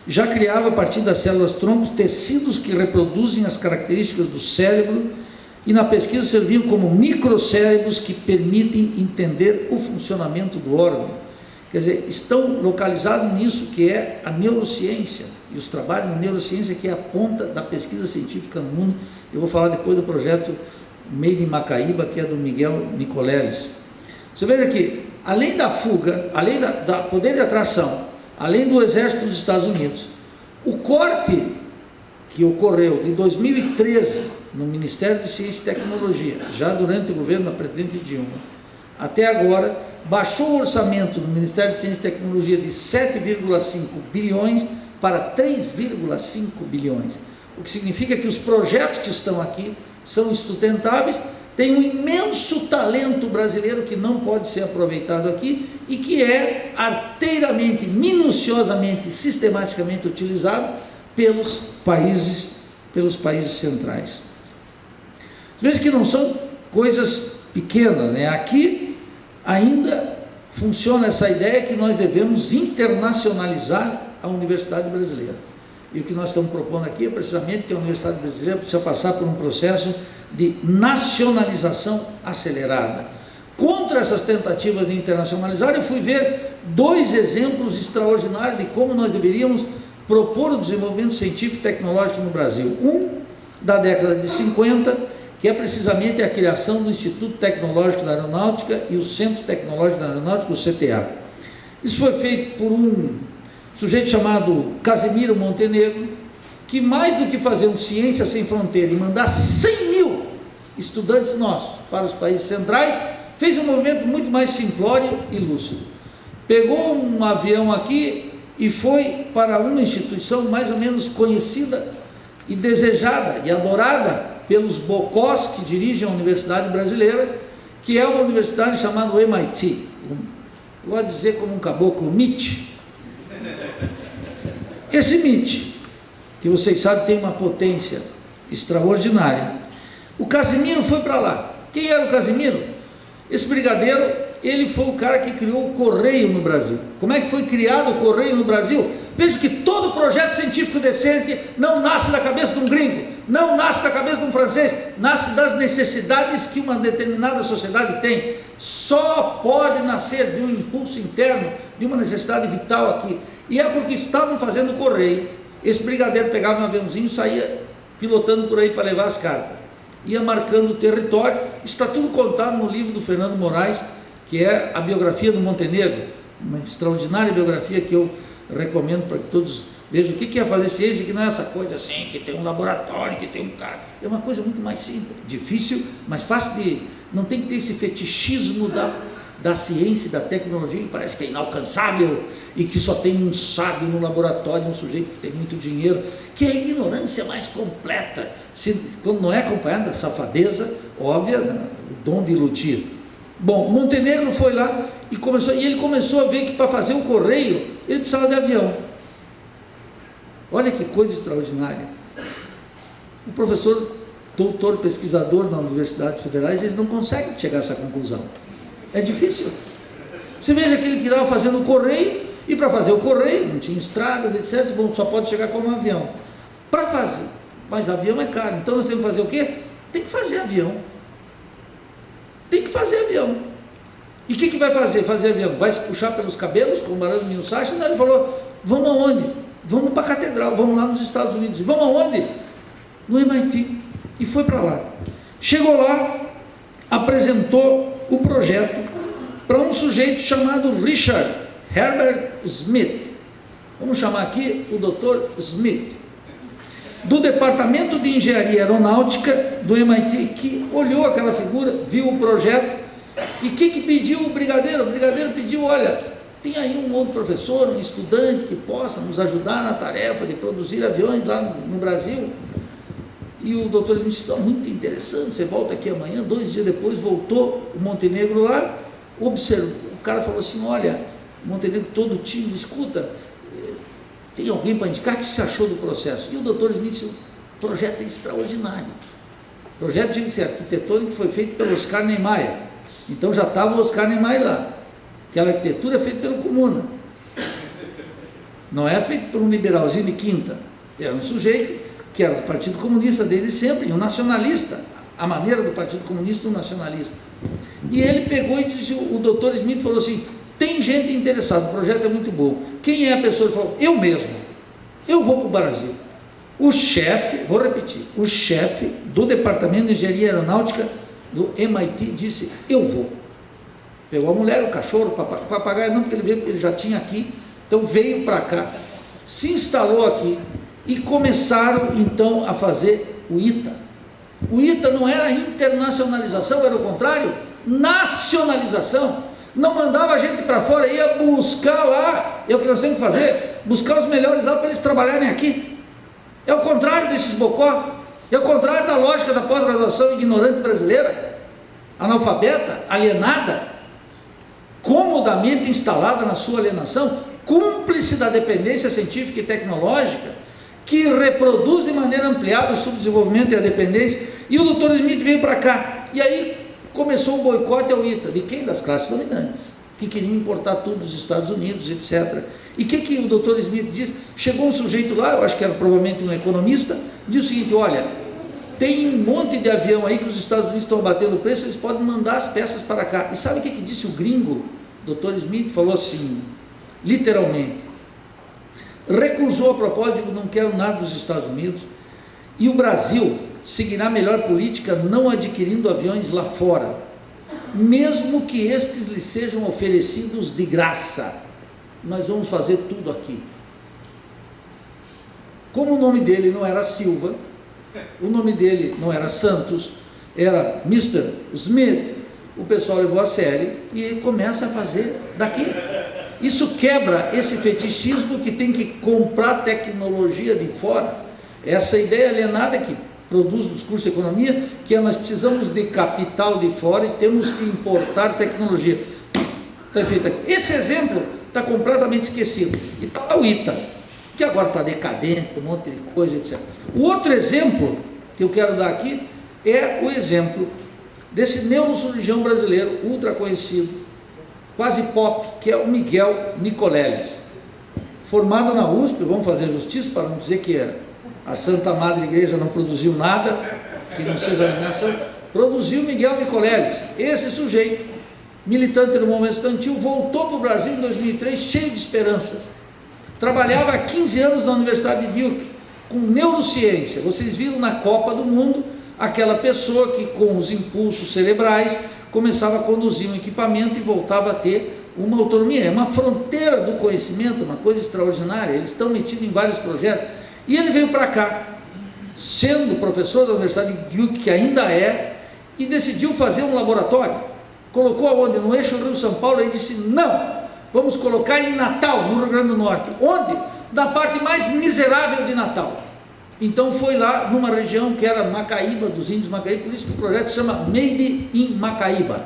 já criava a partir das células-tronco tecidos que reproduzem as características do cérebro, e na pesquisa serviam como microcérebros que permitem entender o funcionamento do órgão. Quer dizer, estão localizados nisso que é a neurociência, e os trabalhos na neurociência, que é a ponta da pesquisa científica no mundo. Eu vou falar depois do projeto Made in Macaíba, que é do Miguel Nicoleles. Você veja que, além da fuga, além da poder de atração, além do Exército dos Estados Unidos, o corte que ocorreu de 2013 no Ministério de Ciência e Tecnologia, já durante o governo da presidente Dilma, até agora, baixou o orçamento do Ministério de Ciência e Tecnologia de 7,5 bilhões para 3,5 bilhões, o que significa que os projetos que estão aqui são insustentáveis, tem um imenso talento brasileiro que não pode ser aproveitado aqui e que é arteiramente, minuciosamente, sistematicamente utilizado pelos países centrais. Veja que não são coisas pequenas, né? Aqui ainda funciona essa ideia que nós devemos internacionalizar a universidade brasileira. E o que nós estamos propondo aqui é precisamente que a universidade brasileira precisa passar por um processo de nacionalização acelerada. Contra essas tentativas de internacionalizar, eu fui ver 2 exemplos extraordinários de como nós deveríamos propor o desenvolvimento científico e tecnológico no Brasil. Um, da década de 50, que é precisamente a criação do Instituto Tecnológico da Aeronáutica e o Centro Tecnológico da Aeronáutica, o CTA. Isso foi feito por um sujeito chamado Casimiro Montenegro, que mais do que fazer um Ciência Sem Fronteira e mandar 100 mil estudantes nossos para os países centrais, fez um movimento muito mais simplório e lúcido. Pegou um avião aqui e foi para uma instituição mais ou menos conhecida e desejada e adorada pelos bocós que dirigem a Universidade Brasileira, que é uma universidade chamada MIT. Eu vou dizer como um caboclo, MIT. Esse MIT, que vocês sabem tem uma potência extraordinária. O Casimiro foi para lá. Quem era o Casimiro? Esse brigadeiro, ele foi o cara que criou o Correio no Brasil. Como é que foi criado o Correio no Brasil? Veja que todo projeto científico decente não nasce da cabeça de um gringo, não nasce da cabeça de um francês, nasce das necessidades que uma determinada sociedade tem. Só pode nascer de um impulso interno, de uma necessidade vital aqui. E é porque estavam fazendo o Correio. Esse brigadeiro pegava um aviãozinho e saía pilotando por aí para levar as cartas. Ia marcando o território. Está tudo contado no livro do Fernando Moraes, que é a biografia do Montenegro, uma extraordinária biografia que eu recomendo para que todos vejam o que é fazer ciência, que não é essa coisa assim, que tem um laboratório, que tem um cara. É uma coisa muito mais simples, difícil, mas fácil de... Não tem que ter esse fetichismo da ciência e da tecnologia, que parece que é inalcançável e que só tem um sábio no laboratório, um sujeito que tem muito dinheiro, que é a ignorância mais completa, quando não é acompanhada da safadeza óbvia, o dom de iludir. Bom, Montenegro foi lá e ele começou a ver que para fazer o Correio, ele precisava de avião. Olha que coisa extraordinária. O professor, doutor, pesquisador na Universidade Federais, eles não conseguem chegar a essa conclusão. É difícil. Você veja que ele estava fazendo o Correio, e para fazer o Correio, não tinha estradas, etc. Bom, só pode chegar com um avião. Para fazer, mas avião é caro, então nós temos que fazer o quê? Tem que fazer avião. Tem que fazer avião. E o que vai fazer? Fazer avião? Vai se puxar pelos cabelos, como o Barão Minsachi? Não, ele falou, vamos aonde? Vamos para a Catedral, vamos lá nos Estados Unidos. Vamos aonde? No MIT. E foi para lá. Chegou lá, apresentou o projeto para um sujeito chamado Richard Herbert Smith. Vamos chamar aqui o Dr. Smith, do Departamento de Engenharia Aeronáutica do MIT, que olhou aquela figura, viu o projeto, e o que pediu o brigadeiro? O brigadeiro pediu, olha, tem aí um outro professor, um estudante que possa nos ajudar na tarefa de produzir aviões lá no Brasil. E o doutor Smith disse, muito interessante, você volta aqui amanhã. 2 dias depois voltou o Montenegro lá, observou, o cara falou assim, olha, o Montenegro todo tímido, escuta, tem alguém para indicar? O que você achou do processo? E o doutor Smith disse, o projeto é extraordinário. O projeto de arquitetônico foi feito pelo Oscar Niemeyer. Então já estava o Oscar Niemeyer lá. Aquela arquitetura é feita pelo Comuna. Não é feito por um liberalzinho de quinta. Era um sujeito que era do Partido Comunista desde sempre, e um nacionalista, a maneira do Partido Comunista, um nacionalista. E ele pegou e disse, o doutor Smith falou assim, tem gente interessada, o projeto é muito bom. Quem é a pessoa? Ele falou, eu mesmo, eu vou para o Brasil. O chefe, vou repetir, o chefe do Departamento de Engenharia Aeronáutica do MIT disse, eu vou. Pegou a mulher, o cachorro, o papagaio, não, porque ele veio, ele já tinha aqui, então veio para cá, se instalou aqui, e começaram então a fazer o ITA. O ITA não era internacionalização, era o contrário, nacionalização. Não mandava a gente para fora, ia buscar lá, é o que nós temos que fazer, buscar os melhores lá para eles trabalharem aqui. É o contrário desses bocó, é o contrário da lógica da pós-graduação ignorante brasileira, analfabeta, alienada, comodamente instalada na sua alienação, cúmplice da dependência científica e tecnológica, que reproduz de maneira ampliada o subdesenvolvimento e a dependência, E o doutor Smith veio para cá, e aí começou o boicote ao ITA. De quem? Das classes dominantes, que queriam importar tudo dos Estados Unidos, etc. E o que o doutor Smith disse? Chegou um sujeito lá, eu acho que era provavelmente um economista, disse o seguinte: olha, tem um monte de avião aí que os Estados Unidos estão batendo o preço, eles podem mandar as peças para cá. E sabe o que disse o gringo? Dr. Smith falou assim, literalmente, recusou a proposta, digo, não quero nada dos Estados Unidos, e o Brasil seguirá a melhor política não adquirindo aviões lá fora, mesmo que estes lhe sejam oferecidos de graça, nós vamos fazer tudo aqui. Como o nome dele não era Silva, o nome dele não era Santos, era Mr. Smith, o pessoal levou a sério e ele começa a fazer daqui. Isso quebra esse fetichismo que tem que comprar tecnologia de fora, essa ideia alienada que produz nos cursos de economia, que nós precisamos de capital de fora e temos que importar tecnologia. Está feito aqui. Esse exemplo está completamente esquecido. E está o ITA, que agora está decadente, um monte de coisa, etc. O outro exemplo que eu quero dar aqui é o exemplo desse neurocirurgião brasileiro, ultra conhecido, quase pop, que é o Miguel Nicoleles, formado na USP, vamos fazer justiça para não dizer que a Santa Madre Igreja não produziu nada, que não seja alineação, produziu Miguel Nicoleles. Esse sujeito, militante do movimento estudantil, voltou para o Brasil em 2003 cheio de esperanças. Trabalhava há 15 anos na Universidade de Duke, com neurociência. Vocês viram na Copa do Mundo, aquela pessoa que com os impulsos cerebrais começava a conduzir um equipamento e voltava a ter uma autonomia. É uma fronteira do conhecimento, uma coisa extraordinária. Eles estão metidos em vários projetos. E ele veio para cá, sendo professor da Universidade de Duke, que ainda é, e decidiu fazer um laboratório. Colocou aonde? No eixo Rio-São Paulo. Ele disse, não, vamos colocar em Natal, no Rio Grande do Norte. Onde? Na parte mais miserável de Natal. Então foi lá numa região que era Macaíba, dos índios Macaíba, por isso que o projeto se chama Made in Macaíba.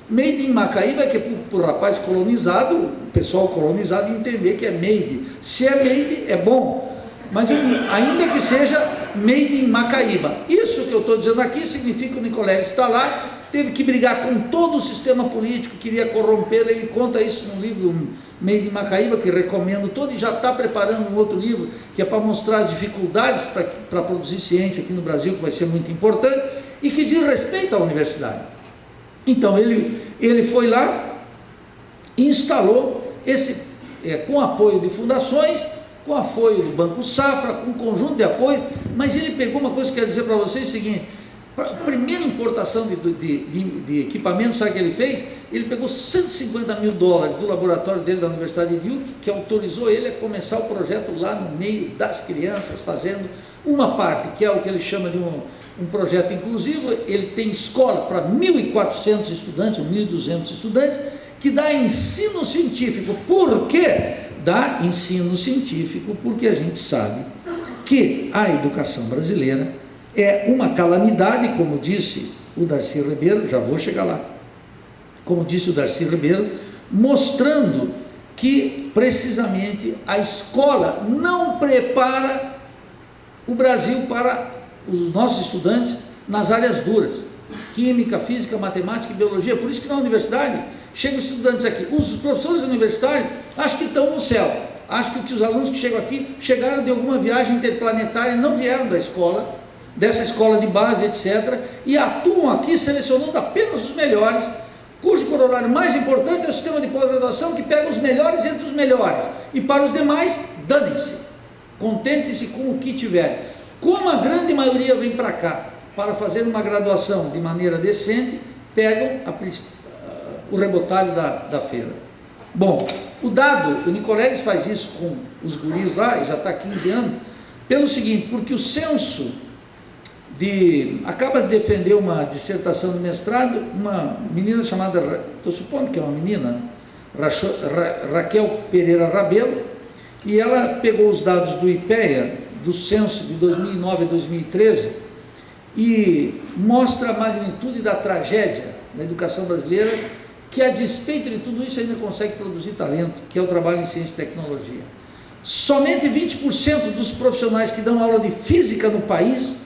Made in Macaíba é que é para o rapaz colonizado, o pessoal colonizado entender que é made. Se é made, é bom, mas ainda que seja Made in Macaíba. Isso que eu estou dizendo aqui significa que o Nicoleles está lá, teve que brigar com todo o sistema político, queria corromper. Ele conta isso no livro Made in Macaíba, que recomendo todo, e já está preparando um outro livro, que é para mostrar as dificuldades para produzir ciência aqui no Brasil, que vai ser muito importante, e que diz respeito à universidade. Então, ele foi lá, instalou esse, com apoio de fundações, com apoio do Banco Safra, com um conjunto de apoio, mas ele pegou uma coisa que eu quero dizer para vocês, o seguinte: a primeira importação de equipamento, sabe o que ele fez? Ele pegou $150 mil do laboratório dele da Universidade de Duke, que autorizou ele a começar o projeto lá no meio das crianças, fazendo uma parte, que é o que ele chama de um projeto inclusivo. Ele tem escola para 1.400 estudantes, ou 1.200 estudantes, que dá ensino científico. Por quê? Dá ensino científico porque a gente sabe que a educação brasileira é uma calamidade, como disse o Darcy Ribeiro, já vou chegar lá, como disse o Darcy Ribeiro, mostrando que precisamente a escola não prepara o Brasil para os nossos estudantes nas áreas duras, química, física, matemática e biologia. Por isso que na universidade chegam os estudantes aqui, os professores universitários acham que estão no céu, acham que os alunos que chegam aqui chegaram de alguma viagem interplanetária, não vieram da escola, dessa escola de base, etc., e atuam aqui selecionando apenas os melhores, cujo corolário mais importante é o sistema de pós-graduação, que pega os melhores entre os melhores, e para os demais, danem-se, contente-se com o que tiver. Como a grande maioria vem para cá para fazer uma graduação de maneira decente, pegam o rebotalho da feira. Bom, o Nicoleles faz isso com os guris lá, e já está há 15 anos, pelo seguinte, porque o censo acaba de defender uma dissertação de mestrado, uma menina chamada, estou supondo que é uma menina, Raquel Pereira Rabelo, e ela pegou os dados do IPEA, do censo de 2009 a 2013, e mostra a magnitude da tragédia da educação brasileira, que a despeito de tudo isso ainda consegue produzir talento, que é o trabalho em ciência e tecnologia. Somente 20% dos profissionais que dão aula de física no país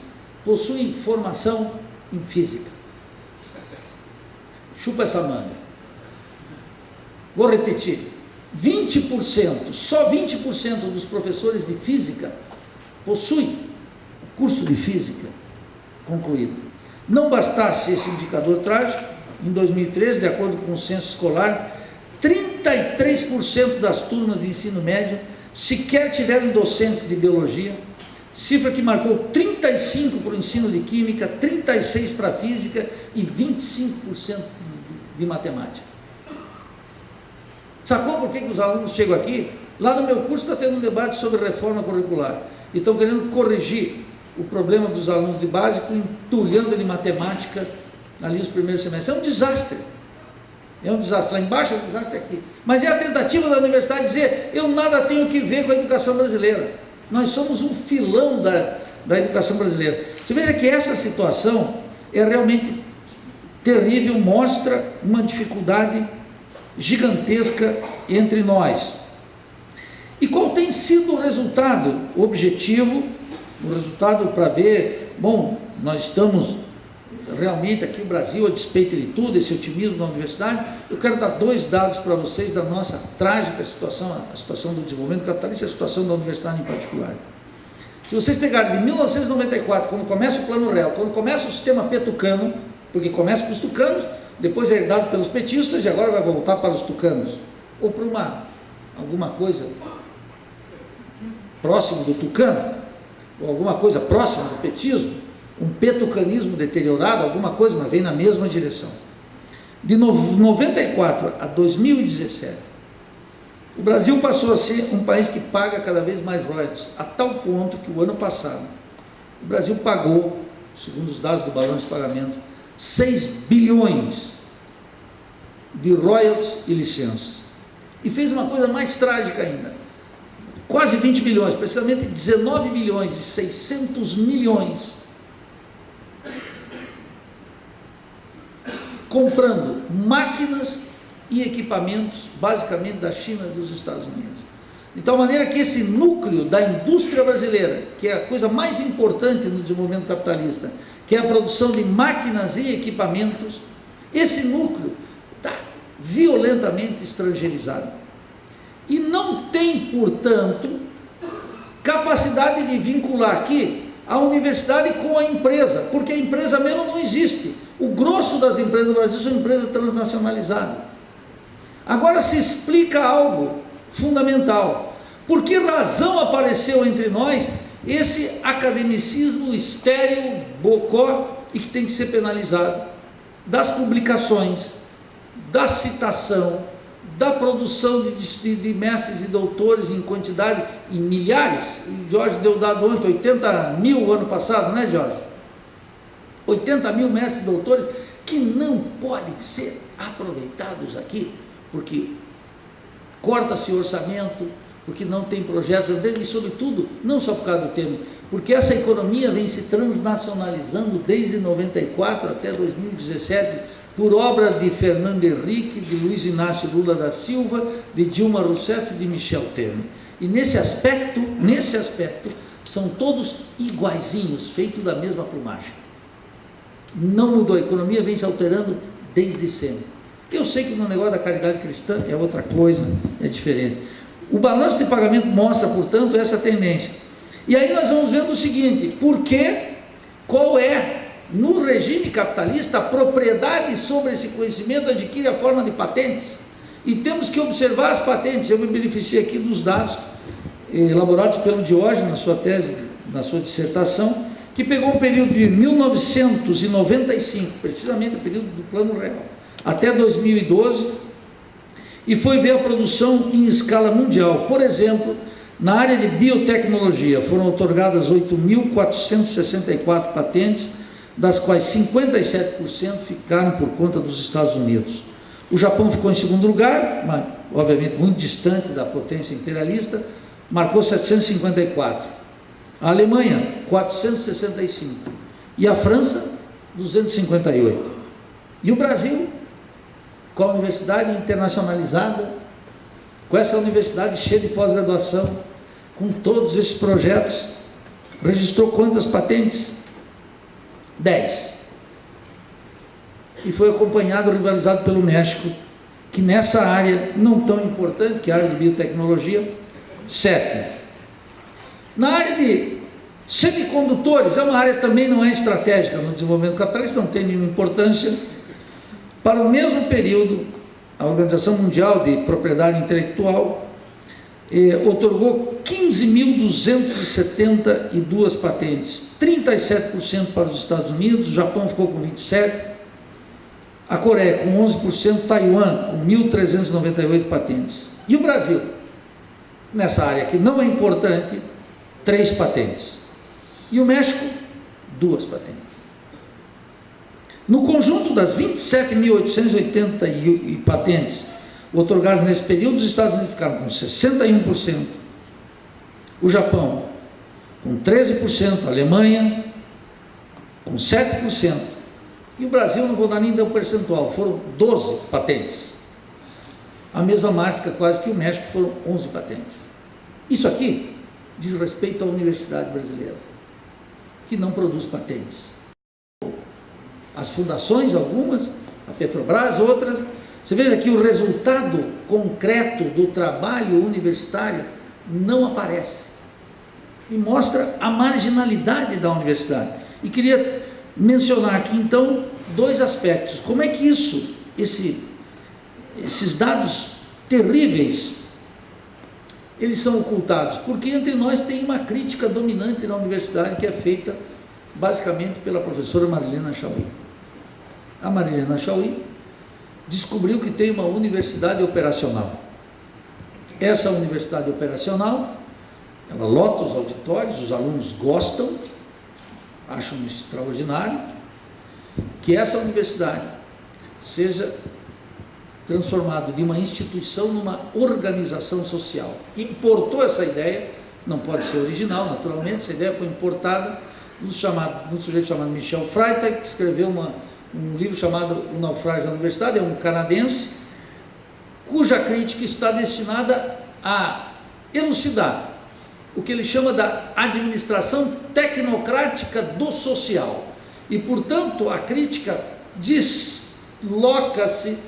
possuem formação em física. Chupa essa manga. Vou repetir. 20%, só 20% dos professores de física possuem o curso de física concluído. Não bastasse esse indicador trágico, em 2013, de acordo com o censo escolar, 33% das turmas de ensino médio sequer tiveram docentes de biologia, cifra que marcou 35% para o ensino de química, 36% para a física e 25% de matemática. Sacou por que os alunos chegam aqui? Lá no meu curso está tendo um debate sobre reforma curricular e estão querendo corrigir o problema dos alunos de básico, entulhando de matemática ali os primeiros semestres. É um desastre. É um desastre lá embaixo, é um desastre aqui. Mas é a tentativa da universidade de dizer: eu nada tenho que ver com a educação brasileira. Nós somos um filão da educação brasileira. Você veja que essa situação é realmente terrível, mostra uma dificuldade gigantesca entre nós. E qual tem sido o resultado objetivo, o resultado para ver, bom, nós estamos realmente aqui, o Brasil, a despeito de tudo, esse otimismo da universidade. Eu quero dar 2 dados para vocês da nossa trágica situação, a situação do desenvolvimento capitalista e a situação da universidade em particular. Se vocês pegarem de 1994, quando começa o Plano Real, quando começa o sistema petucano, porque começa com os tucanos, depois é herdado pelos petistas e agora vai voltar para os tucanos, ou para alguma coisa próximo do tucano, ou alguma coisa próxima do petismo, um petucanismo deteriorado, alguma coisa, mas vem na mesma direção. De 94 a 2017, o Brasil passou a ser um país que paga cada vez mais royalties, a tal ponto que o ano passado, o Brasil pagou, segundo os dados do balanço de pagamento, 6 bilhões de royalties e licenças. E fez uma coisa mais trágica ainda, quase 20 bilhões, precisamente 19 bilhões e 600 milhões, comprando máquinas e equipamentos, basicamente da China e dos Estados Unidos. De tal maneira que esse núcleo da indústria brasileira, que é a coisa mais importante no desenvolvimento capitalista, que é a produção de máquinas e equipamentos, esse núcleo está violentamente estrangeirizado. E não tem, portanto, capacidade de vincular aqui a universidade com a empresa, porque a empresa mesmo não existe. O grosso das empresas do Brasil são empresas transnacionalizadas. Agora se explica algo fundamental. Por que razão apareceu entre nós esse academicismo estéril, bocó, e que tem que ser penalizado? Das publicações, da citação, da produção de mestres e doutores em quantidade, em milhares. O Jorge deu dado ontem, 80 mil ano passado, né, Jorge? 80 mil mestres e doutores que não podem ser aproveitados aqui, porque corta-se orçamento, porque não tem projetos, e sobretudo, não só por causa do tema, porque essa economia vem se transnacionalizando desde 94 até 2017, por obra de Fernando Henrique, de Luiz Inácio Lula da Silva, de Dilma Rousseff e de Michel Temer. E nesse aspecto, são todos iguaizinhos, feitos da mesma plumagem. Não mudou, a economia vem se alterando desde sempre. Eu sei que no negócio da caridade cristã é outra coisa, é diferente. O balanço de pagamento mostra, portanto, essa tendência. E aí nós vamos vendo o seguinte: qual é, no regime capitalista, a propriedade sobre esse conhecimento adquire a forma de patentes. E temos que observar as patentes. Eu me beneficiei aqui dos dados elaborados pelo Diógenes na sua tese, na sua dissertação, que pegou um período de 1995, precisamente o período do Plano Real, até 2012, e foi ver a produção em escala mundial. Por exemplo, na área de biotecnologia, foram otorgadas 8.464 patentes, das quais 57% ficaram por conta dos Estados Unidos. O Japão ficou em segundo lugar, mas obviamente muito distante da potência imperialista, marcou 754. A Alemanha, 465. E a França, 258. E o Brasil, com a universidade internacionalizada, com essa universidade cheia de pós-graduação, com todos esses projetos, registrou quantas patentes? 10. E foi acompanhado, rivalizado pelo México, que nessa área não tão importante, que é a área de biotecnologia, 7. Na área de semicondutores, é uma área também não é estratégica no desenvolvimento capitalista, não tem nenhuma importância. Para o mesmo período, a Organização Mundial de Propriedade Intelectual otorgou 15.272 patentes, 37% para os Estados Unidos, o Japão ficou com 27%, a Coreia com 11%, Taiwan com 1.398 patentes. E o Brasil, nessa área que não é importante, 3 patentes. E o México, 2 patentes. No conjunto das 27.880 patentes otorgadas nesse período, os Estados Unidos ficaram com 61%, o Japão com 13%, a Alemanha com 7%, e o Brasil, não vou dar nem dar o percentual, foram 12 patentes. A mesma marca quase que o México, foram 11 patentes. Isso aqui diz respeito à universidade brasileira, que não produz patentes. As fundações, algumas, a Petrobras, outras. Você veja que o resultado concreto do trabalho universitário não aparece. E mostra a marginalidade da universidade. E queria mencionar aqui, então, 2 aspectos. Como é que esses dados terríveis, eles são ocultados? Porque entre nós tem uma crítica dominante na universidade que é feita basicamente pela professora Marilena Chauí. A Marilena Chauí descobriu que tem uma universidade operacional. Essa universidade operacional, ela lota os auditórios, os alunos gostam, acham extraordinário, que essa universidade seja transformada de uma instituição numa organização social. Importou essa ideia, não pode ser original, naturalmente, essa ideia foi importada de um sujeito chamado Michel Freitag, que escreveu um livro chamado O Naufrágio da Universidade, é um canadense, cuja crítica está destinada a elucidar o que ele chama da administração tecnocrática do social. E, portanto, a crítica desloca-se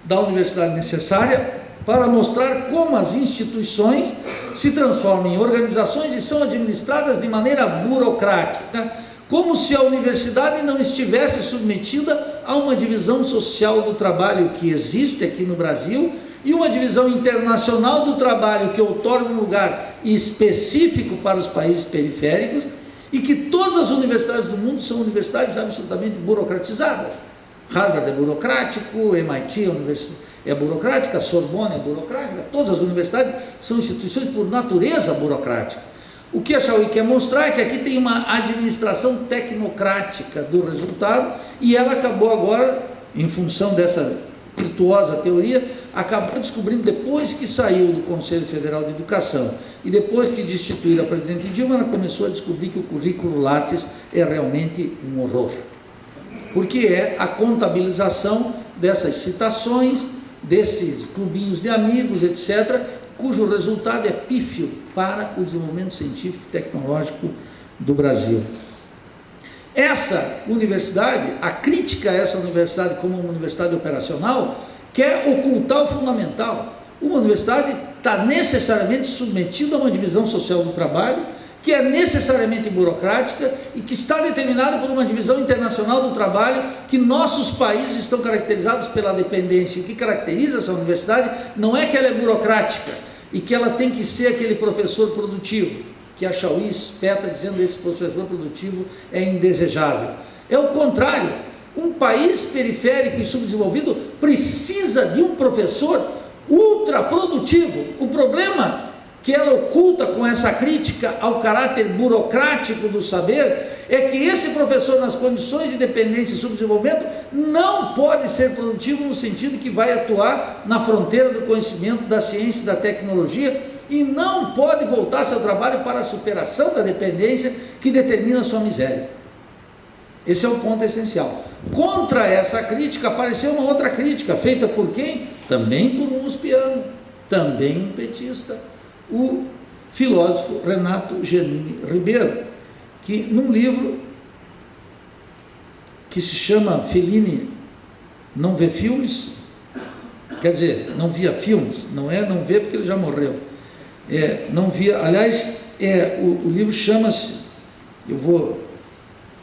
da universidade necessária para mostrar como as instituições se transformam em organizações e são administradas de maneira burocrática, como se a universidade não estivesse submetida a uma divisão social do trabalho que existe aqui no Brasil e uma divisão internacional do trabalho que outorga um lugar específico para os países periféricos, e que todas as universidades do mundo são universidades absolutamente burocratizadas. Harvard é burocrático, MIT é burocrática, a Sorbonne é burocrática, todas as universidades são instituições por natureza burocrática. O que a Chauí quer mostrar é que aqui tem uma administração tecnocrática do resultado, e ela acabou agora, em função dessa virtuosa teoria, acabou descobrindo, depois que saiu do Conselho Federal de Educação e depois que destituíram a presidente Dilma, ela começou a descobrir que o currículo Lattes é realmente um horror, porque é a contabilização dessas citações, desses clubinhos de amigos, etc., cujo resultado é pífio para o desenvolvimento científico e tecnológico do Brasil. Essa universidade, a crítica a essa universidade como uma universidade operacional, quer ocultar o fundamental. Uma universidade está necessariamente submetida a uma divisão social do trabalho, que é necessariamente burocrática e que está determinada por uma divisão internacional do trabalho, que nossos países estão caracterizados pela dependência. O que caracteriza essa universidade não é que ela é burocrática e que ela tem que ser aquele professor produtivo, que a Chauí espeta dizendo que esse professor produtivo é indesejável. É o contrário. Um país periférico e subdesenvolvido precisa de um professor ultraprodutivo. O problema que ela oculta com essa crítica ao caráter burocrático do saber é que esse professor, nas condições de dependência e subdesenvolvimento, não pode ser produtivo no sentido que vai atuar na fronteira do conhecimento, da ciência e da tecnologia, e não pode voltar seu trabalho para a superação da dependência que determina a sua miséria. Esse é o ponto essencial. Contra essa crítica apareceu uma outra crítica, feita por quem? Também por um uspiano, também um petista, o filósofo Renato Genini Ribeiro, que num livro que se chama Fellini Não Vê Filmes, quer dizer, não via filmes, não é não vê porque ele já morreu, não via, aliás, o livro chama-se, eu vou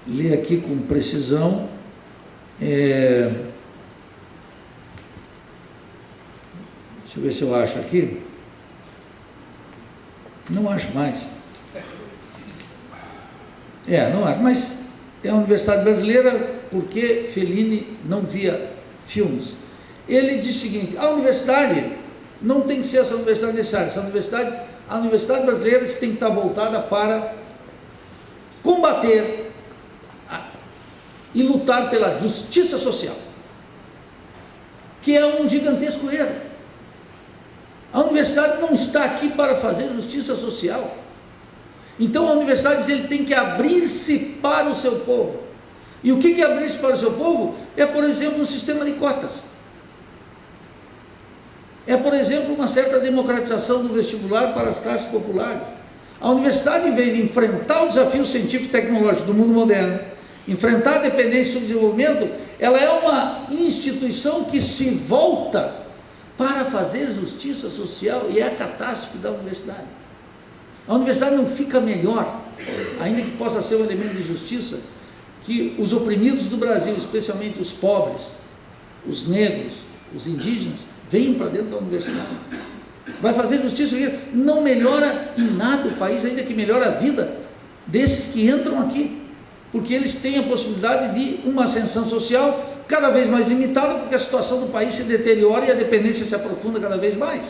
ler aqui com precisão, deixa eu ver se eu acho aqui, não acho mais, não acho, mas é a Universidade Brasileira, porque Fellini não via filmes. Ele diz o seguinte: a universidade não tem que ser essa universidade necessária, a Universidade Brasileira tem que estar voltada para combater e lutar pela justiça social, que é um gigantesco erro. A universidade não está aqui para fazer justiça social. Então a universidade diz que ele tem que abrir-se para o seu povo. E o que é abrir-se para o seu povo? É, por exemplo, um sistema de cotas. É, por exemplo, uma certa democratização do vestibular para as classes populares. A universidade, em vez de enfrentar o desafio científico e tecnológico do mundo moderno, enfrentar a dependência e o subdesenvolvimento, ela é uma instituição que se volta para fazer justiça social, e é a catástrofe da universidade. A universidade não fica melhor, ainda que possa ser um elemento de justiça, que os oprimidos do Brasil, especialmente os pobres, os negros, os indígenas, venham para dentro da universidade. Vai fazer justiça, não melhora em nada o país, ainda que melhora a vida desses que entram aqui, porque eles têm a possibilidade de uma ascensão social cada vez mais limitada, porque a situação do país se deteriora e a dependência se aprofunda cada vez mais.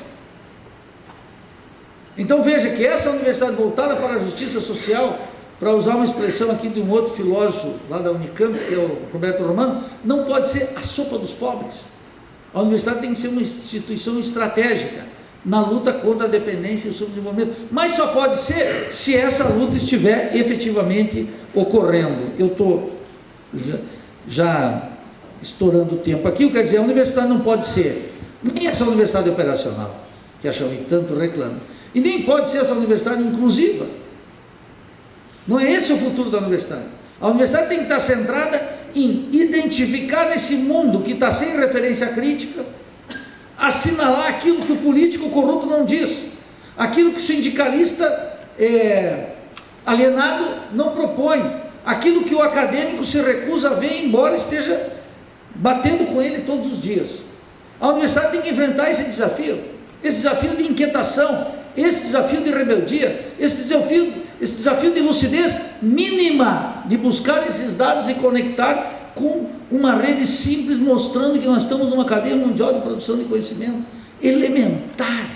Então veja que essa universidade voltada para a justiça social, para usar uma expressão aqui de um outro filósofo lá da Unicamp, que é o Roberto Romano, não pode ser a sopa dos pobres. A universidade tem que ser uma instituição estratégica na luta contra a dependência e o subdesenvolvimento, mas só pode ser se essa luta estiver efetivamente ocorrendo. Eu estou já estourando o tempo aqui, quer dizer, a universidade não pode ser nem essa universidade operacional, que a Chauí tanto reclama, e nem pode ser essa universidade inclusiva. Não é esse o futuro da universidade. A universidade tem que estar centrada em identificar nesse mundo que está sem referência crítica, assinalar aquilo que o político corrupto não diz, aquilo que o sindicalista alienado não propõe, aquilo que o acadêmico se recusa a ver, embora esteja batendo com ele todos os dias. A universidade tem que enfrentar esse desafio de inquietação, esse desafio de rebeldia, esse desafio de lucidez mínima, de buscar esses dados e conectar com uma rede simples, mostrando que nós estamos numa cadeia mundial de produção de conhecimento elementar.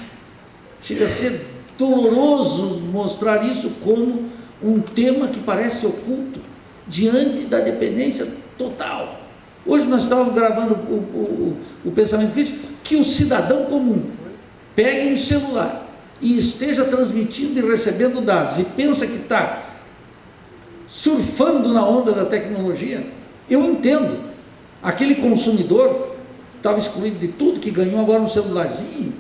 Chega a ser doloroso mostrar isso como um tema que parece oculto diante da dependência total. Hoje nós estávamos gravando o pensamento crítico, que o cidadão comum pegue um celular e esteja transmitindo e recebendo dados e pensa que está surfando na onda da tecnologia. Eu entendo, aquele consumidor estava excluído de tudo, que ganhou agora um celularzinho,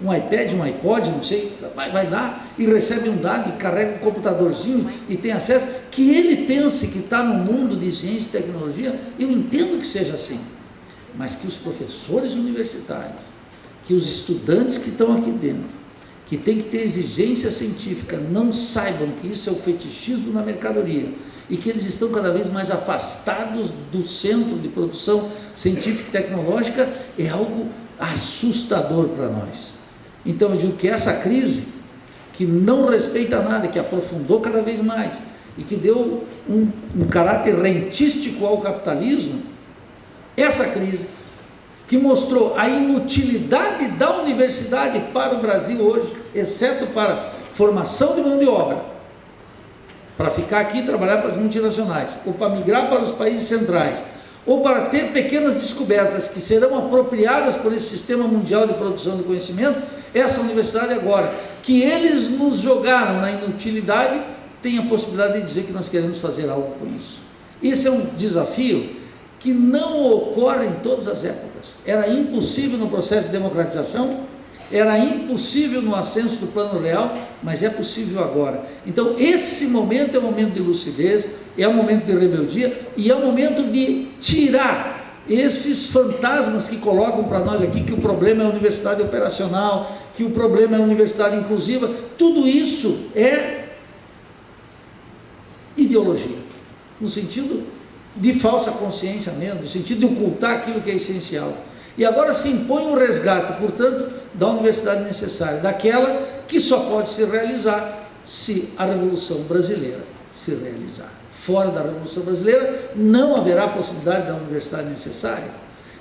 um iPad, um iPod, não sei, vai lá e recebe um dado, e carrega um computadorzinho e tem acesso, que ele pense que está no mundo de ciência e tecnologia. Eu entendo que seja assim, mas que os professores universitários, que os estudantes que estão aqui dentro, que tem que ter exigência científica, não saibam que isso é o fetichismo na mercadoria, e que eles estão cada vez mais afastados do centro de produção científica e tecnológica, é algo assustador para nós. Então eu digo que essa crise, que não respeita nada, que aprofundou cada vez mais, e que deu um caráter rentístico ao capitalismo, essa crise que mostrou a inutilidade da universidade para o Brasil hoje, exceto para formação de mão de obra, para ficar aqui e trabalhar para as multinacionais, ou para migrar para os países centrais, ou para ter pequenas descobertas que serão apropriadas por esse sistema mundial de produção de conhecimento. Essa universidade agora, que eles nos jogaram na inutilidade, tem a possibilidade de dizer que nós queremos fazer algo com isso. Esse é um desafio que não ocorre em todas as épocas. Era impossível no processo de democratização, Era impossível no ascenso do Plano Real, mas é possível agora. Então, esse momento é um momento de lucidez, é um momento de rebeldia e é um momento de tirar esses fantasmas que colocam para nós aqui que o problema é a universidade operacional, que o problema é a universidade inclusiva. Tudo isso é ideologia, no sentido de falsa consciência mesmo, no sentido de ocultar aquilo que é essencial. E agora se impõe um resgate, portanto, da universidade necessária, daquela que só pode se realizar se a Revolução Brasileira se realizar. Fora da Revolução Brasileira não haverá possibilidade da universidade necessária.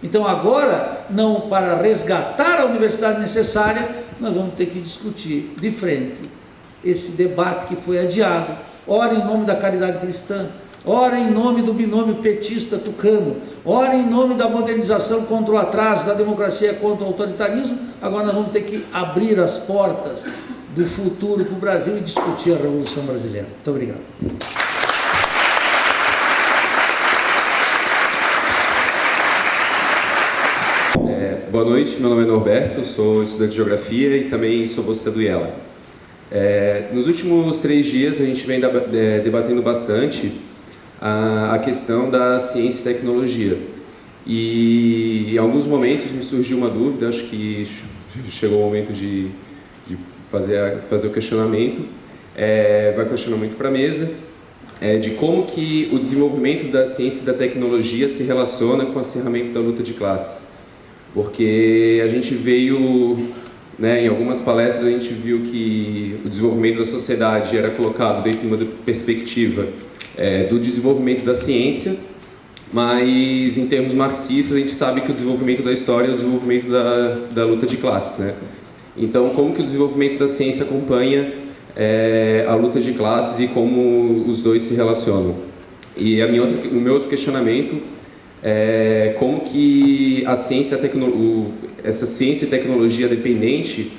Então agora, não, para resgatar a universidade necessária, nós vamos ter que discutir de frente esse debate que foi adiado, ora em nome da caridade cristã, ora em nome do binômio petista-tucano, ora em nome da modernização contra o atraso, da democracia contra o autoritarismo. Agora nós vamos ter que abrir as portas do futuro para o Brasil e discutir a Revolução Brasileira. Muito obrigado. Boa noite, meu nome é Norberto, sou estudante de Geografia e também sou bolsista do IELA. Nos últimos 3 dias a gente vem debatendo bastante a questão da ciência e tecnologia. E em alguns momentos me surgiu uma dúvida, acho que chegou o momento de fazer o questionamento. Vai questionamento para a mesa, de como que o desenvolvimento da ciência e da tecnologia se relaciona com o acirramento da luta de classes. Porque a gente veio, em algumas palestras a gente viu que o desenvolvimento da sociedade era colocado dentro de uma perspectiva do desenvolvimento da ciência, mas em termos marxistas a gente sabe que o desenvolvimento da história é o desenvolvimento da luta de classes, né? Então, como que o desenvolvimento da ciência acompanha a luta de classes e como os dois se relacionam? E o meu outro questionamento é como que a ciência, essa ciência e tecnologia dependente,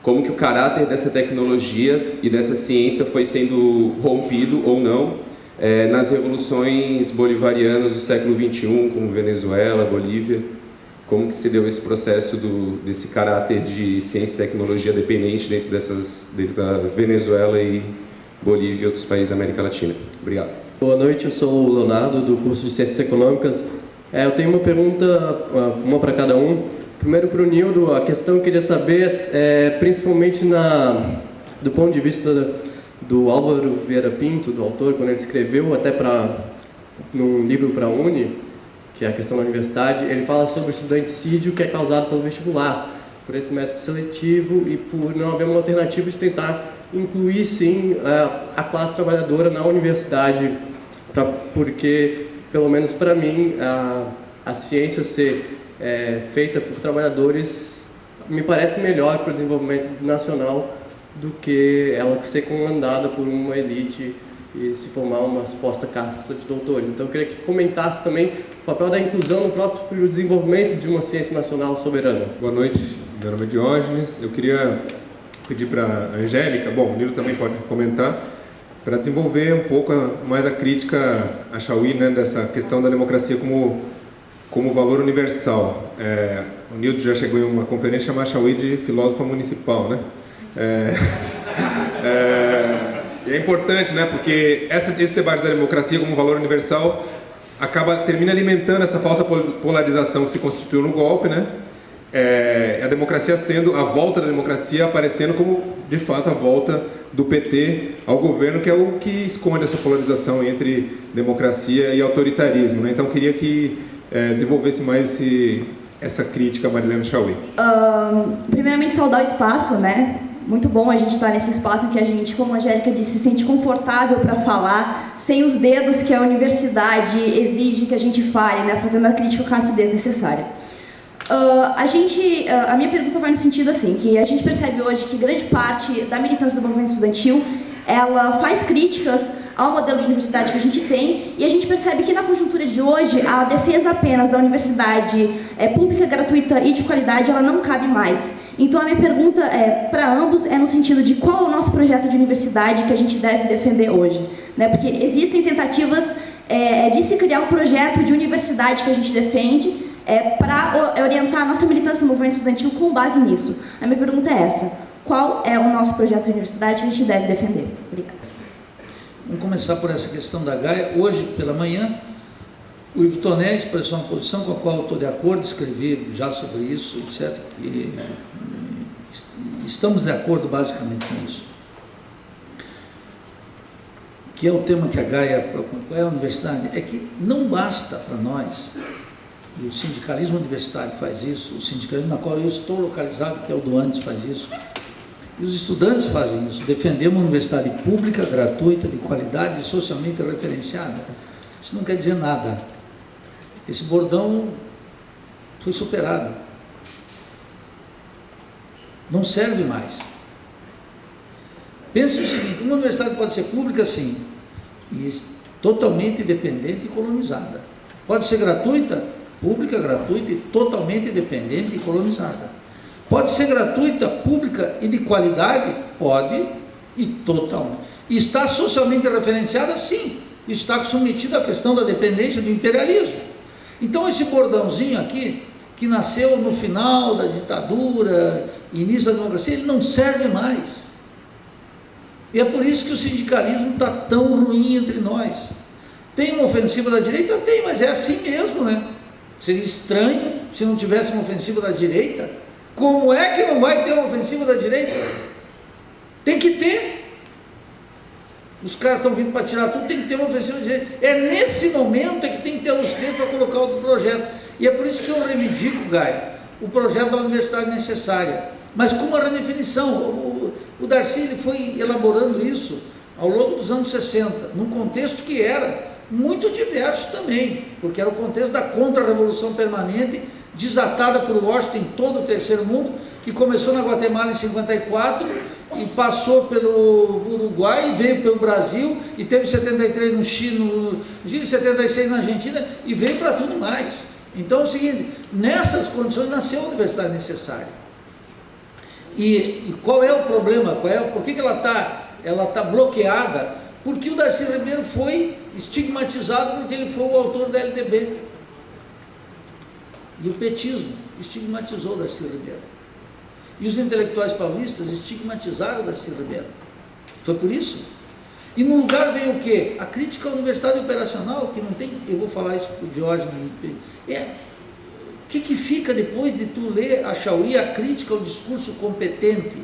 como que o caráter dessa tecnologia e dessa ciência foi sendo rompido ou não nas revoluções bolivarianas do século XXI, como Venezuela, Bolívia. Como que se deu esse processo desse caráter de ciência e tecnologia dependente dentro da Venezuela e Bolívia e outros países da América Latina? Obrigado. Boa noite, eu sou o Leonardo, do curso de Ciências Econômicas. Eu tenho uma pergunta, uma para cada um. Primeiro para o Nildo, a questão que eu queria saber principalmente do ponto de vista do Álvaro Vieira Pinto, do autor, quando ele escreveu até num livro para a Uni, que é a questão da universidade, ele fala sobre o estudanticídio que é causado pelo vestibular, por esse método seletivo e por não haver uma alternativa de tentar incluir, sim, a classe trabalhadora na universidade, porque, pelo menos para mim, a ciência ser feita por trabalhadores me parece melhor para o desenvolvimento nacional do que ela ser comandada por uma elite e se formar uma suposta casta de doutores. Então eu queria que comentasse também o papel da inclusão no próprio desenvolvimento de uma ciência nacional soberana. Boa noite, meu nome é Diógenes. Eu queria pedir para a Angélica, o Nilo também pode comentar, para desenvolver um pouco mais a crítica a Chauí, dessa questão da democracia como valor universal. O Nildo já chegou em uma conferência chamada Chauí de filósofa municipal, né? E é importante, porque esse debate da democracia como valor universal termina alimentando essa falsa polarização que se constituiu no golpe, a democracia sendo a volta da democracia aparecendo como, de fato, a volta do PT ao governo, que é o que esconde essa polarização entre democracia e autoritarismo, Então, eu queria que desenvolvesse mais essa crítica a Marilena Chauí. Primeiramente, saudar o espaço, Muito bom a gente estar nesse espaço em que a gente, como a Angélica disse, se sente confortável para falar, sem os dedos que a universidade exige que a gente fale, fazendo a crítica com a acidez necessária. A minha pergunta vai no sentido assim, que a gente percebe hoje que grande parte da militância do movimento estudantil, ela faz críticas ao modelo de universidade que a gente tem, e a gente percebe que na conjuntura de hoje, a defesa apenas da universidade pública, gratuita e de qualidade, ela não cabe mais. Então a minha pergunta para ambos no sentido de qual é o nosso projeto de universidade que a gente deve defender hoje, Porque existem tentativas de se criar um projeto de universidade que a gente defende, para orientar a nossa militância no movimento estudantil com base nisso. A minha pergunta é essa: qual é o nosso projeto de universidade que a gente deve defender? Obrigada. Vamos começar por essa questão da Gaia. Hoje, pela manhã, o Ivo Tonelli expressou uma posição com a qual eu estou de acordo, escrevi já sobre isso, etc. E estamos de acordo basicamente com isso. Que é o tema que a Gaia procura. Qual é a universidade? É que não basta para nós, e o sindicalismo universitário faz isso, o sindicalismo na qual eu estou localizado, que é o do Andes, faz isso, e os estudantes fazem isso, defender uma universidade pública, gratuita, de qualidade e socialmente referenciada. Isso não quer dizer nada. Esse bordão foi superado. Não serve mais. Pense o seguinte: uma universidade pode ser pública, sim, e totalmente independente e colonizada. Pode ser gratuita, pública, gratuita e totalmente independente e colonizada. Pode ser gratuita, pública e de qualidade? Pode, e totalmente. E está socialmente referenciada? Sim. Está submetida à questão da dependência do imperialismo. Então esse bordãozinho aqui, que nasceu no final da ditadura, início da democracia, ele não serve mais. E é por isso que o sindicalismo está tão ruim entre nós. Tem uma ofensiva da direita? Tem, mas é assim mesmo, né? Seria estranho se não tivesse uma ofensiva da direita. Como é que não vai ter uma ofensiva da direita? Tem que ter. Os caras estão vindo para tirar tudo, tem que ter uma ofensiva da direita. É nesse momento que tem que ter lucidez para colocar outro projeto. E é por isso que eu reivindico, Gaia, o projeto da universidade necessária. Mas com uma redefinição. O Darcy ele foi elaborando isso ao longo dos anos 60, num contexto que era muito diverso também, porque era o contexto da contra-revolução permanente, desatada por Washington em todo o terceiro mundo, que começou na Guatemala em 54 e passou pelo Uruguai, veio pelo Brasil e teve 73 no Chile, 76 na Argentina e veio para tudo mais. Então é o seguinte: nessas condições nasceu a universidade necessária. E qual é o problema? Por que ela está bloqueada? Porque o Darcy Ribeiro foi estigmatizado porque ele foi o autor da LDB. E o petismo estigmatizou o Darcy Ribeiro. E os intelectuais paulistas estigmatizaram o Darcy Ribeiro. Foi por isso. E no lugar veio o quê? A crítica à universidade operacional, que não tem... Eu vou falar isso para o Diógenes. O que fica depois de tu ler a Chauí, a crítica ao discurso competente,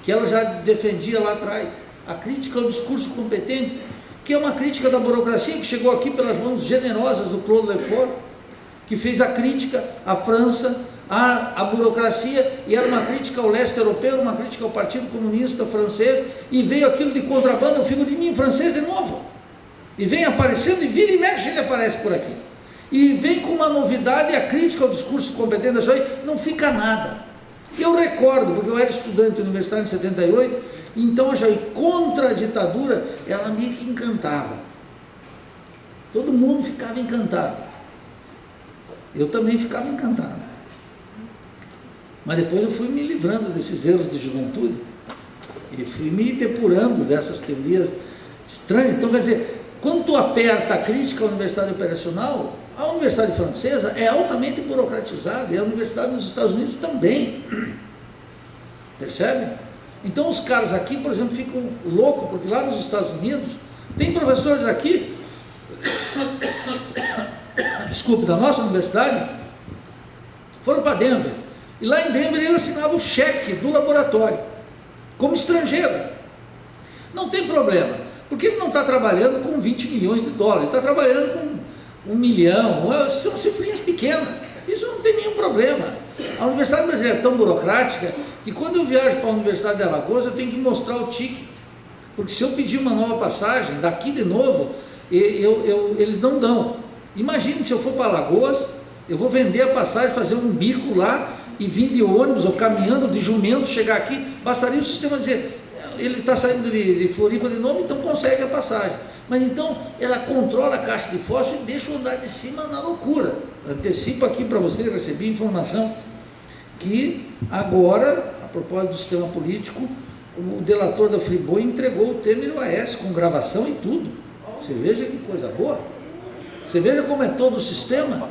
que ela já defendia lá atrás? A crítica ao discurso competente, que é uma crítica da burocracia, que chegou aqui pelas mãos generosas do Claude Lefort, que fez a crítica à França, à burocracia, e era uma crítica ao leste europeu, uma crítica ao Partido Comunista francês, e veio aquilo de contrabando, o figurininho francês de novo. E vem aparecendo, e vira e mexe, ele aparece por aqui. E vem com uma novidade, a crítica ao discurso competente da Chauí, não fica nada. Eu recordo, porque eu era estudante universitário em 78, então a Chauí, contra a ditadura, ela meio que encantava. Todo mundo ficava encantado. Eu também ficava encantado. Mas depois eu fui me livrando desses erros de juventude e fui me depurando dessas teorias estranhas. Então, quer dizer, quando tu aperta a crítica à universidade operacional, a universidade francesa é altamente burocratizada e a universidade nos Estados Unidos também. Percebe? Então os caras aqui, por exemplo, ficam loucos, porque lá nos Estados Unidos tem professores aqui, desculpe, da nossa universidade, foram para Denver. E lá em Denver ele assinava o cheque do laboratório, como estrangeiro. Não tem problema, porque ele não está trabalhando com 20 milhões de dólares, ele está trabalhando com 1 milhão, são cifrinhas pequenas, isso não tem nenhum problema. A Universidade Brasileira é tão burocrática que quando eu viajo para a Universidade de Alagoas eu tenho que mostrar o ticket, porque se eu pedir uma nova passagem, daqui de novo, eles não dão. Imagine se eu for para Alagoas, eu vou vender a passagem, fazer um bico lá e vir de ônibus ou caminhando de jumento, chegar aqui, bastaria o sistema dizer, ele está saindo de Floripa de novo, então consegue a passagem. Mas então ela controla a caixa de fósforo e deixa o andar de cima na loucura. Antecipo aqui para você, recebi informação que agora, a propósito do sistema político, o delator da Friboi entregou o Temer e o Aécio com gravação e tudo. Você veja que coisa boa. Você veja como é todo o sistema.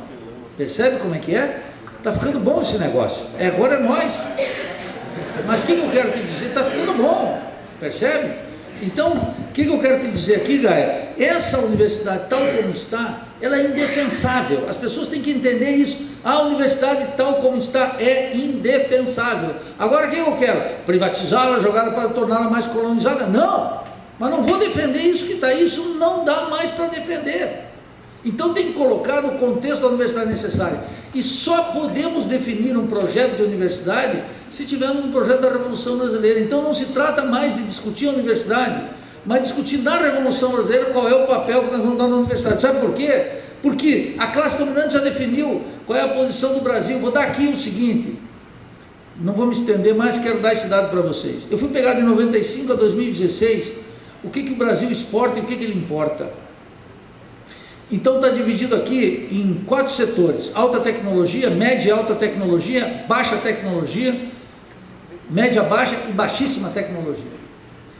Percebe como é que é? Está ficando bom esse negócio. Agora é nós. Mas o que eu quero te dizer? Está ficando bom. Percebe? Então, o que eu quero te dizer aqui, Gaia? Essa universidade tal como está, ela é indefensável. As pessoas têm que entender isso. A universidade tal como está é indefensável. Agora, o que eu quero? Privatizá-la, jogá-la para torná-la mais colonizada? Não! Mas não vou defender isso que está aí. Isso não dá mais para defender. Então tem que colocar no contexto da universidade necessária. E só podemos definir um projeto de universidade se tivermos um projeto da Revolução Brasileira. Então não se trata mais de discutir a universidade, mas discutir na Revolução Brasileira qual é o papel que nós vamos dar na universidade. Sabe por quê? Porque a classe dominante já definiu qual é a posição do Brasil. Vou dar aqui o seguinte, não vou me estender mais, quero dar esse dado para vocês. Eu fui pegar de 95 a 2016 o que o Brasil exporta e o que ele importa. Então está dividido aqui em 4 setores: alta tecnologia, média e alta tecnologia, baixa tecnologia, média, baixa e baixíssima tecnologia.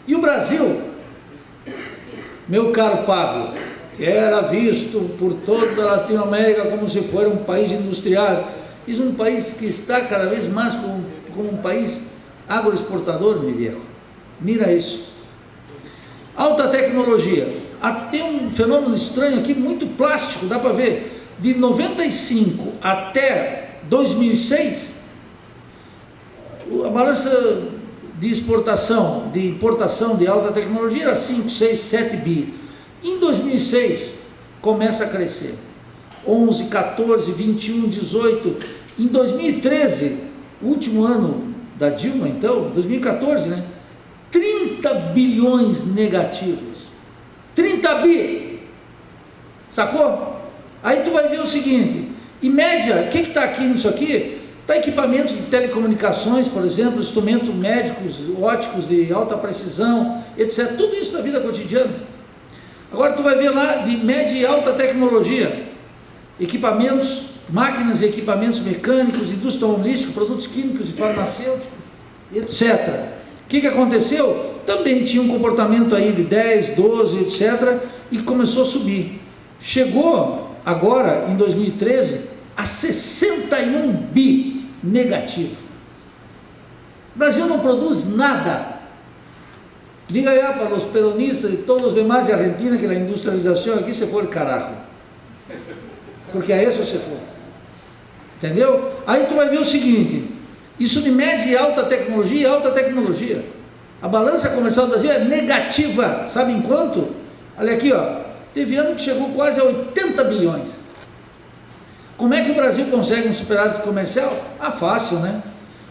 E o Brasil, meu caro Pablo, era visto por toda a Latinoamérica como se fosse um país industrial. Isso é um país que está cada vez mais como um país agroexportador, meu viejo. Mira isso. Alta tecnologia. Tem um fenômeno estranho aqui, muito plástico, dá para ver. De 95 até 2006, a balança de exportação, de importação de alta tecnologia era 5, 6, 7 bi. Em 2006, começa a crescer. 11, 14, 21, 18. Em 2013, último ano da Dilma, então, 2014, né? 30 bilhões negativos. 30 bi, sacou? Aí tu vai ver o seguinte, em média, o que está aqui nisso aqui? Está equipamentos de telecomunicações, por exemplo, instrumentos médicos, óticos de alta precisão, etc. Tudo isso da vida cotidiana. Agora tu vai ver lá de média e alta tecnologia, equipamentos, máquinas e equipamentos mecânicos, indústria automobilística, produtos químicos e farmacêuticos, etc. O que aconteceu? Também tinha um comportamento aí de 10, 12, etc. e começou a subir. Chegou agora, em 2013, a 61 bi negativo. O Brasil não produz nada. Diga ya para os peronistas e todos os demais de Argentina que a industrialização aqui se for carajo. Porque a isso se for. Entendeu? Aí tu vai ver o seguinte, isso de média e alta tecnologia. A balança comercial do Brasil é negativa, sabe em quanto? Olha aqui, ó, teve ano que chegou quase a 80 bilhões. Como é que o Brasil consegue um superávit comercial? Ah, fácil, né?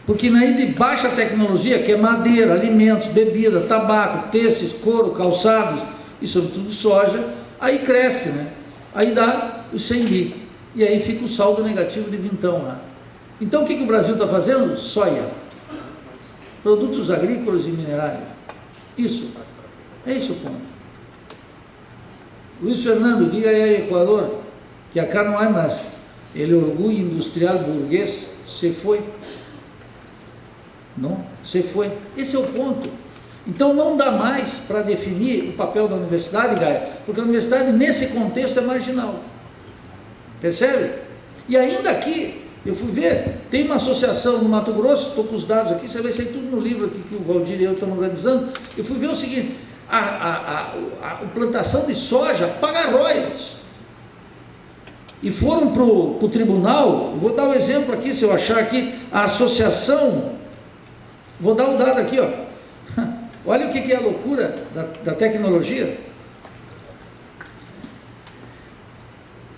Porque na de baixa tecnologia, que é madeira, alimentos, bebida, tabaco, têxteis, couro, calçados e sobretudo soja, aí cresce, né? Aí dá os 100 bi. E aí fica o saldo negativo de vintão lá. Então o que o Brasil está fazendo? Soja. Produtos agrícolas e minerais. Isso. É esse o ponto. Luiz Fernando, diga aí ao Equador que acá não é mais. Ele orgulho industrial burguês se foi. Não? Se foi. Esse é o ponto. Então não dá mais para definir o papel da universidade, Gaia, porque a universidade nesse contexto é marginal. Percebe? E ainda aqui, eu fui ver, tem uma associação no Mato Grosso, estou com os dados aqui, você vai sair tudo no livro aqui que o Valdir e eu estamos organizando. Eu fui ver o seguinte, a plantação de soja paga royalties. E foram para o tribunal, vou dar um exemplo aqui, se eu achar aqui, a associação, vou dar um dado aqui, ó. Olha o que é a loucura da tecnologia.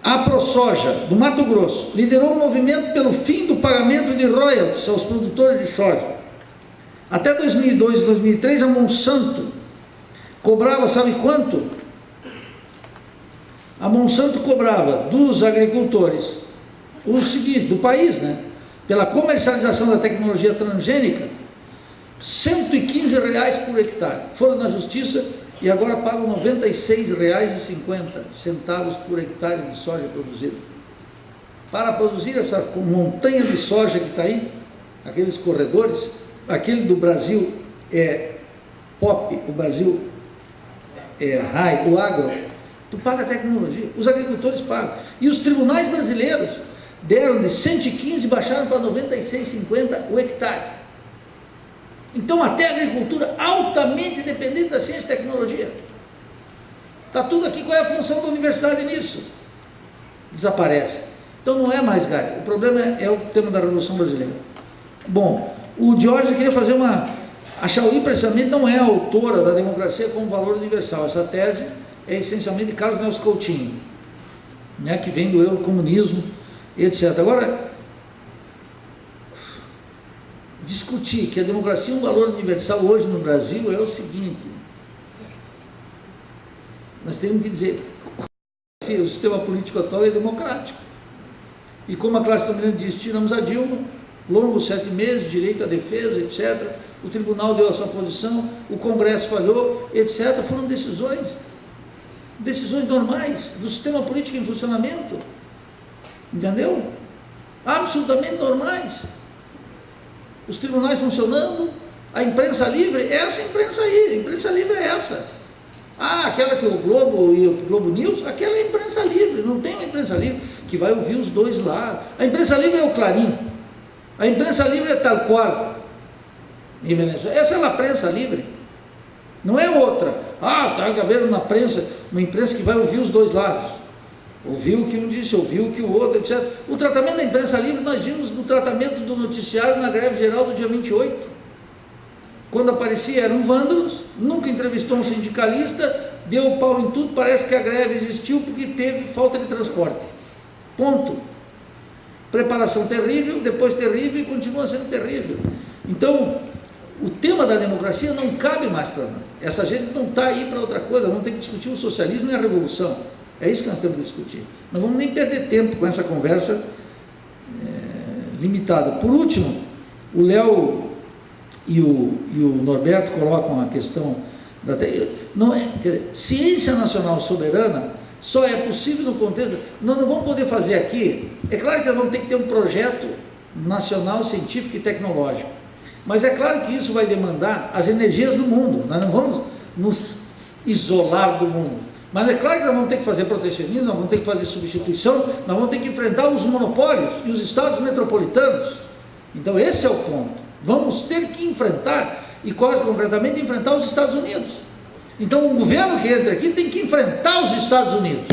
A ProSoja, do Mato Grosso, liderou o movimento pelo fim do pagamento de royalties aos produtores de soja. Até 2002 e 2003, a Monsanto cobrava, sabe quanto? A Monsanto cobrava dos agricultores, o seguinte, do país, né? Pela comercialização da tecnologia transgênica, R$115 por hectare. Foram na justiça e agora pagam R$ 96,50 por hectare de soja produzida. Para produzir essa montanha de soja que está aí, aqueles corredores, aquele do Brasil é pop, o Brasil é high, o agro, tu paga a tecnologia, os agricultores pagam. E os tribunais brasileiros deram de 115, baixaram para 96,50 o hectare. Então até a agricultura altamente dependente da ciência e tecnologia. Está tudo aqui, qual é a função da universidade nisso? Desaparece. Então não é mais galho, o problema é o tema da Revolução Brasileira. Bom, o Diógenes queria fazer uma... A Shaoli precisamente não é a autora da democracia como valor universal, essa tese é essencialmente de Carlos Nelson Coutinho, né, que vem do eurocomunismo, etc. Agora, discutir que a democracia é um valor universal hoje no Brasil é o seguinte: nós temos que dizer que o sistema político atual é democrático. E como a classe dominante diz, tiramos a Dilma, longos 7 meses, direito à defesa, etc. O tribunal deu a sua posição, o Congresso falhou, etc. Foram decisões normais do sistema político em funcionamento, entendeu? Absolutamente normais. Os tribunais funcionando, a imprensa livre, essa imprensa aí, a imprensa livre é essa. Ah, aquela que o Globo e o Globo News, aquela é a imprensa livre, não tem uma imprensa livre que vai ouvir os dois lá. A imprensa livre é o Clarim, a imprensa livre é tal qual. Essa é a prensa livre, não é outra. Ah, está havendo na prensa, uma imprensa que vai ouvir os dois lados. Ouviu o que um disse, ouviu o que o outro, etc. O tratamento da imprensa livre nós vimos no tratamento do noticiário na greve geral do dia 28. Quando aparecia eram vândalos, nunca entrevistou um sindicalista, deu pau em tudo, parece que a greve existiu porque teve falta de transporte. Ponto. Preparação terrível, depois terrível e continua sendo terrível. Então, o tema da democracia não cabe mais para nós. Essa gente não está aí para outra coisa, vamos ter que discutir o socialismo e a revolução. É isso que nós temos que discutir. Não vamos nem perder tempo com essa conversa limitada. Por último, o Léo e o Norberto colocam a questão da... Não é, quer dizer, ciência nacional soberana só é possível no contexto... Nós não vamos poder fazer aqui... É claro que nós vamos ter que ter um projeto nacional, científico e tecnológico. Mas é claro que isso vai demandar as energias do mundo. Nós não vamos nos isolar do mundo. Mas é claro que nós vamos ter que fazer protecionismo, nós vamos ter que fazer substituição, nós vamos ter que enfrentar os monopólios e os estados metropolitanos. Então esse é o ponto. Vamos ter que enfrentar, e quase concretamente enfrentar os Estados Unidos. Então o governo que entra aqui tem que enfrentar os Estados Unidos.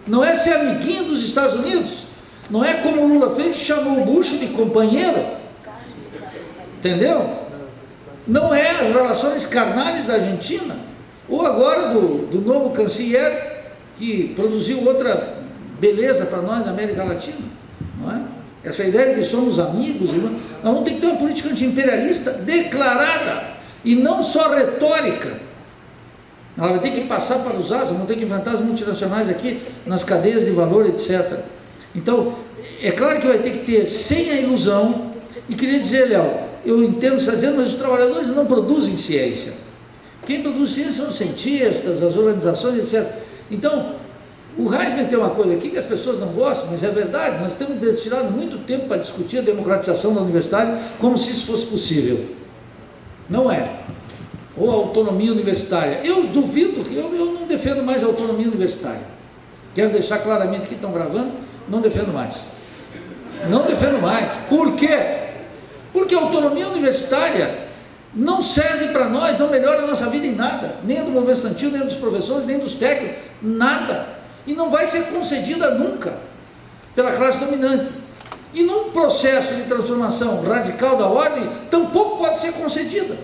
Não é ser amiguinho dos Estados Unidos. Não é como o Lula fez, que chamou o Bush de companheiro. Entendeu? Não é as relações carnais da Argentina, ou agora do novo chanceler, que produziu outra beleza para nós na América Latina, não é? Essa ideia de que somos amigos, nós vamos ter que ter uma política anti-imperialista declarada, e não só retórica. Ela vai ter que passar para os atos, vamos ter que enfrentar as multinacionais aqui, nas cadeias de valor, etc. Então, é claro que vai ter que ter, sem a ilusão, e queria dizer, Léo, eu entendo o que você está dizendo, mas os trabalhadores não produzem ciência. Quem produz ciência são os cientistas, as organizações, etc. Então, o Heisman tem uma coisa aqui que as pessoas não gostam, mas é verdade, nós temos destinado muito tempo para discutir a democratização da universidade como se isso fosse possível. Não é. Ou a autonomia universitária. Eu duvido, eu não defendo mais a autonomia universitária. Quero deixar claramente que estão gravando, não defendo mais. Não defendo mais. Por quê? Porque a autonomia universitária não serve para nós, não melhora a nossa vida em nada, nem a do movimento estudantil, nem a dos professores, nem dos técnicos, nada. E não vai ser concedida nunca pela classe dominante. E num processo de transformação radical da ordem, tampouco pode ser concedida.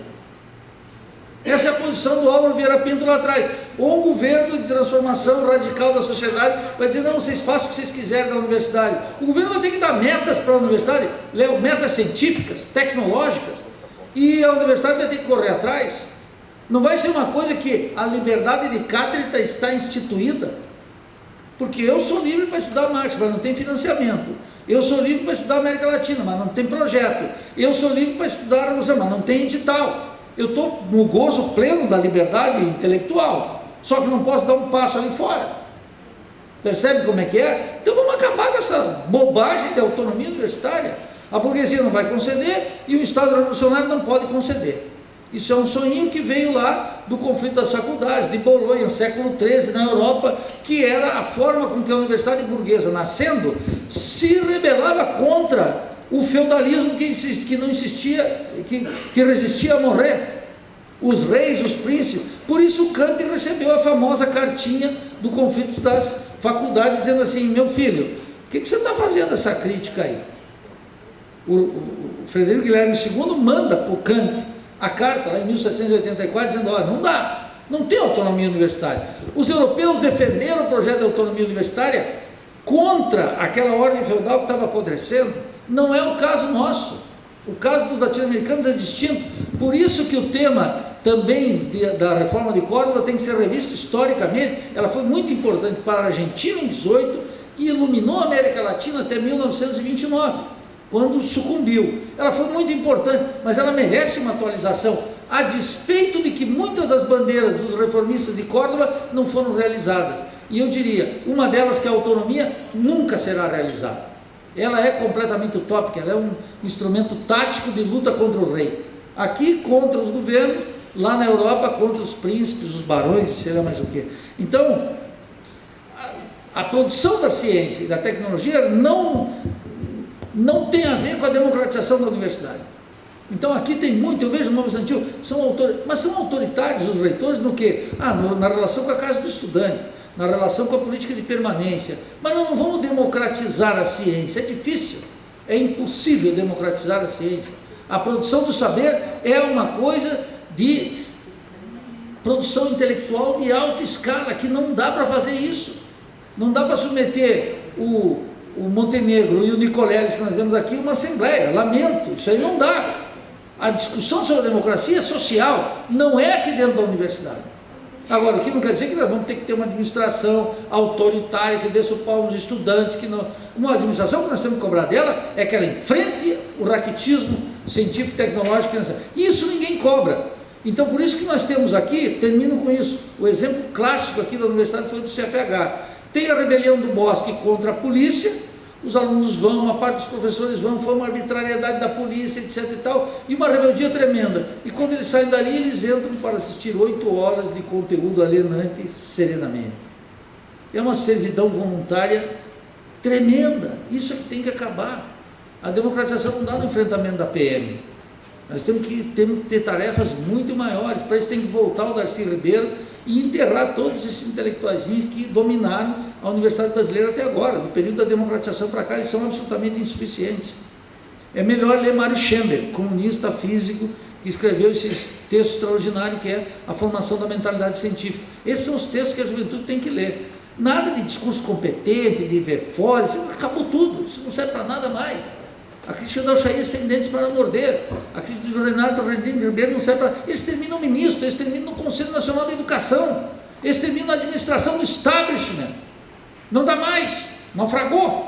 Essa é a posição do Álvaro Vieira Pinto lá atrás. Ou um governo de transformação radical da sociedade vai dizer, não, vocês façam o que vocês quiserem da universidade. O governo vai ter que dar metas para a universidade, metas científicas, tecnológicas, e a universidade vai ter que correr atrás. Não vai ser uma coisa que a liberdade de cátedra está instituída, porque eu sou livre para estudar Marx, mas não tem financiamento. Eu sou livre para estudar América Latina, mas não tem projeto. Eu sou livre para estudar a Revolução, mas não tem edital. Eu estou no gozo pleno da liberdade intelectual, só que não posso dar um passo ali fora. Percebe como é que é? Então vamos acabar com essa bobagem de autonomia universitária. A burguesia não vai conceder e o Estado revolucionário não pode conceder. Isso é um sonho que veio lá do conflito das faculdades, de Bolonha, século XIII, na Europa, que era a forma com que a universidade burguesa, nascendo, se rebelava contra o feudalismo que não insistia, que resistia a morrer. Os reis, os príncipes. Por isso Kant recebeu a famosa cartinha do conflito das faculdades, dizendo assim: meu filho, o que você está fazendo essa crítica aí? O Frederico Guilherme II manda para o Kant a carta, lá em 1784, dizendo: olha, não dá, não tem autonomia universitária. Os europeus defenderam o projeto de autonomia universitária contra aquela ordem feudal que estava apodrecendo. Não é o caso nosso. O caso dos latino-americanos é distinto. Por isso que o tema também da reforma de Córdoba tem que ser revisto historicamente. Ela foi muito importante para a Argentina em 18 e iluminou a América Latina até 1929, quando sucumbiu. Ela foi muito importante, mas ela merece uma atualização, a despeito de que muitas das bandeiras dos reformistas de Córdoba não foram realizadas. E eu diria, uma delas, que é a autonomia, nunca será realizada. Ela é completamente utópica, ela é um instrumento tático de luta contra o rei. Aqui contra os governos, lá na Europa contra os príncipes, os barões, sei lá mais o quê. Então, a produção da ciência e da tecnologia não tem a ver com a democratização da universidade. Então aqui tem muito, eu vejo o Novo Santil, mas são autoritários os reitores no quê? Na relação com a casa do estudante, na relação com a política de permanência. Mas nós não vamos democratizar a ciência, é difícil, é impossível democratizar a ciência. A produção do saber é uma coisa de produção intelectual de alta escala, que não dá para fazer isso. Não dá para submeter o Montenegro e o Nicoleles que nós temos aqui uma assembleia, lamento, isso aí não dá. A discussão sobre a democracia social não é aqui dentro da universidade. Agora, o que não quer dizer que nós vamos ter que ter uma administração autoritária que dê suporte aos estudantes, que não... Uma administração que nós temos que cobrar dela é que ela enfrente o raquitismo científico e tecnológico. Isso ninguém cobra. Então, por isso que nós temos aqui, termino com isso, o exemplo clássico aqui da universidade foi do CFH. Tem a rebelião do Bosque contra a polícia, os alunos vão, uma parte dos professores vão, foi uma arbitrariedade da polícia, etc e tal, e uma rebeldia tremenda. E quando eles saem dali, eles entram para assistir 8 horas de conteúdo alienante serenamente. É uma servidão voluntária tremenda. Isso é que tem que acabar. A democratização não dá no enfrentamento da PM. Nós temos que ter tarefas muito maiores. Para isso tem que voltar o Darcy Ribeiro e enterrar todos esses intelectuaizinhos que dominaram a Universidade Brasileira até agora. Do período da democratização para cá, eles são absolutamente insuficientes. É melhor ler Mário Schember, comunista físico, que escreveu esse texto extraordinário que é A Formação da Mentalidade Científica. Esses são os textos que a juventude tem que ler. Nada de discurso competente, de ver fora, isso acabou tudo, isso não serve para nada mais. A crítica da Alchaí é sem dentes para morder. A crítica do Renato Ribeiro não serve para... Eles terminam ministro, eles terminam no Conselho Nacional da Educação, eles terminam na administração do establishment. Não dá mais, naufragou.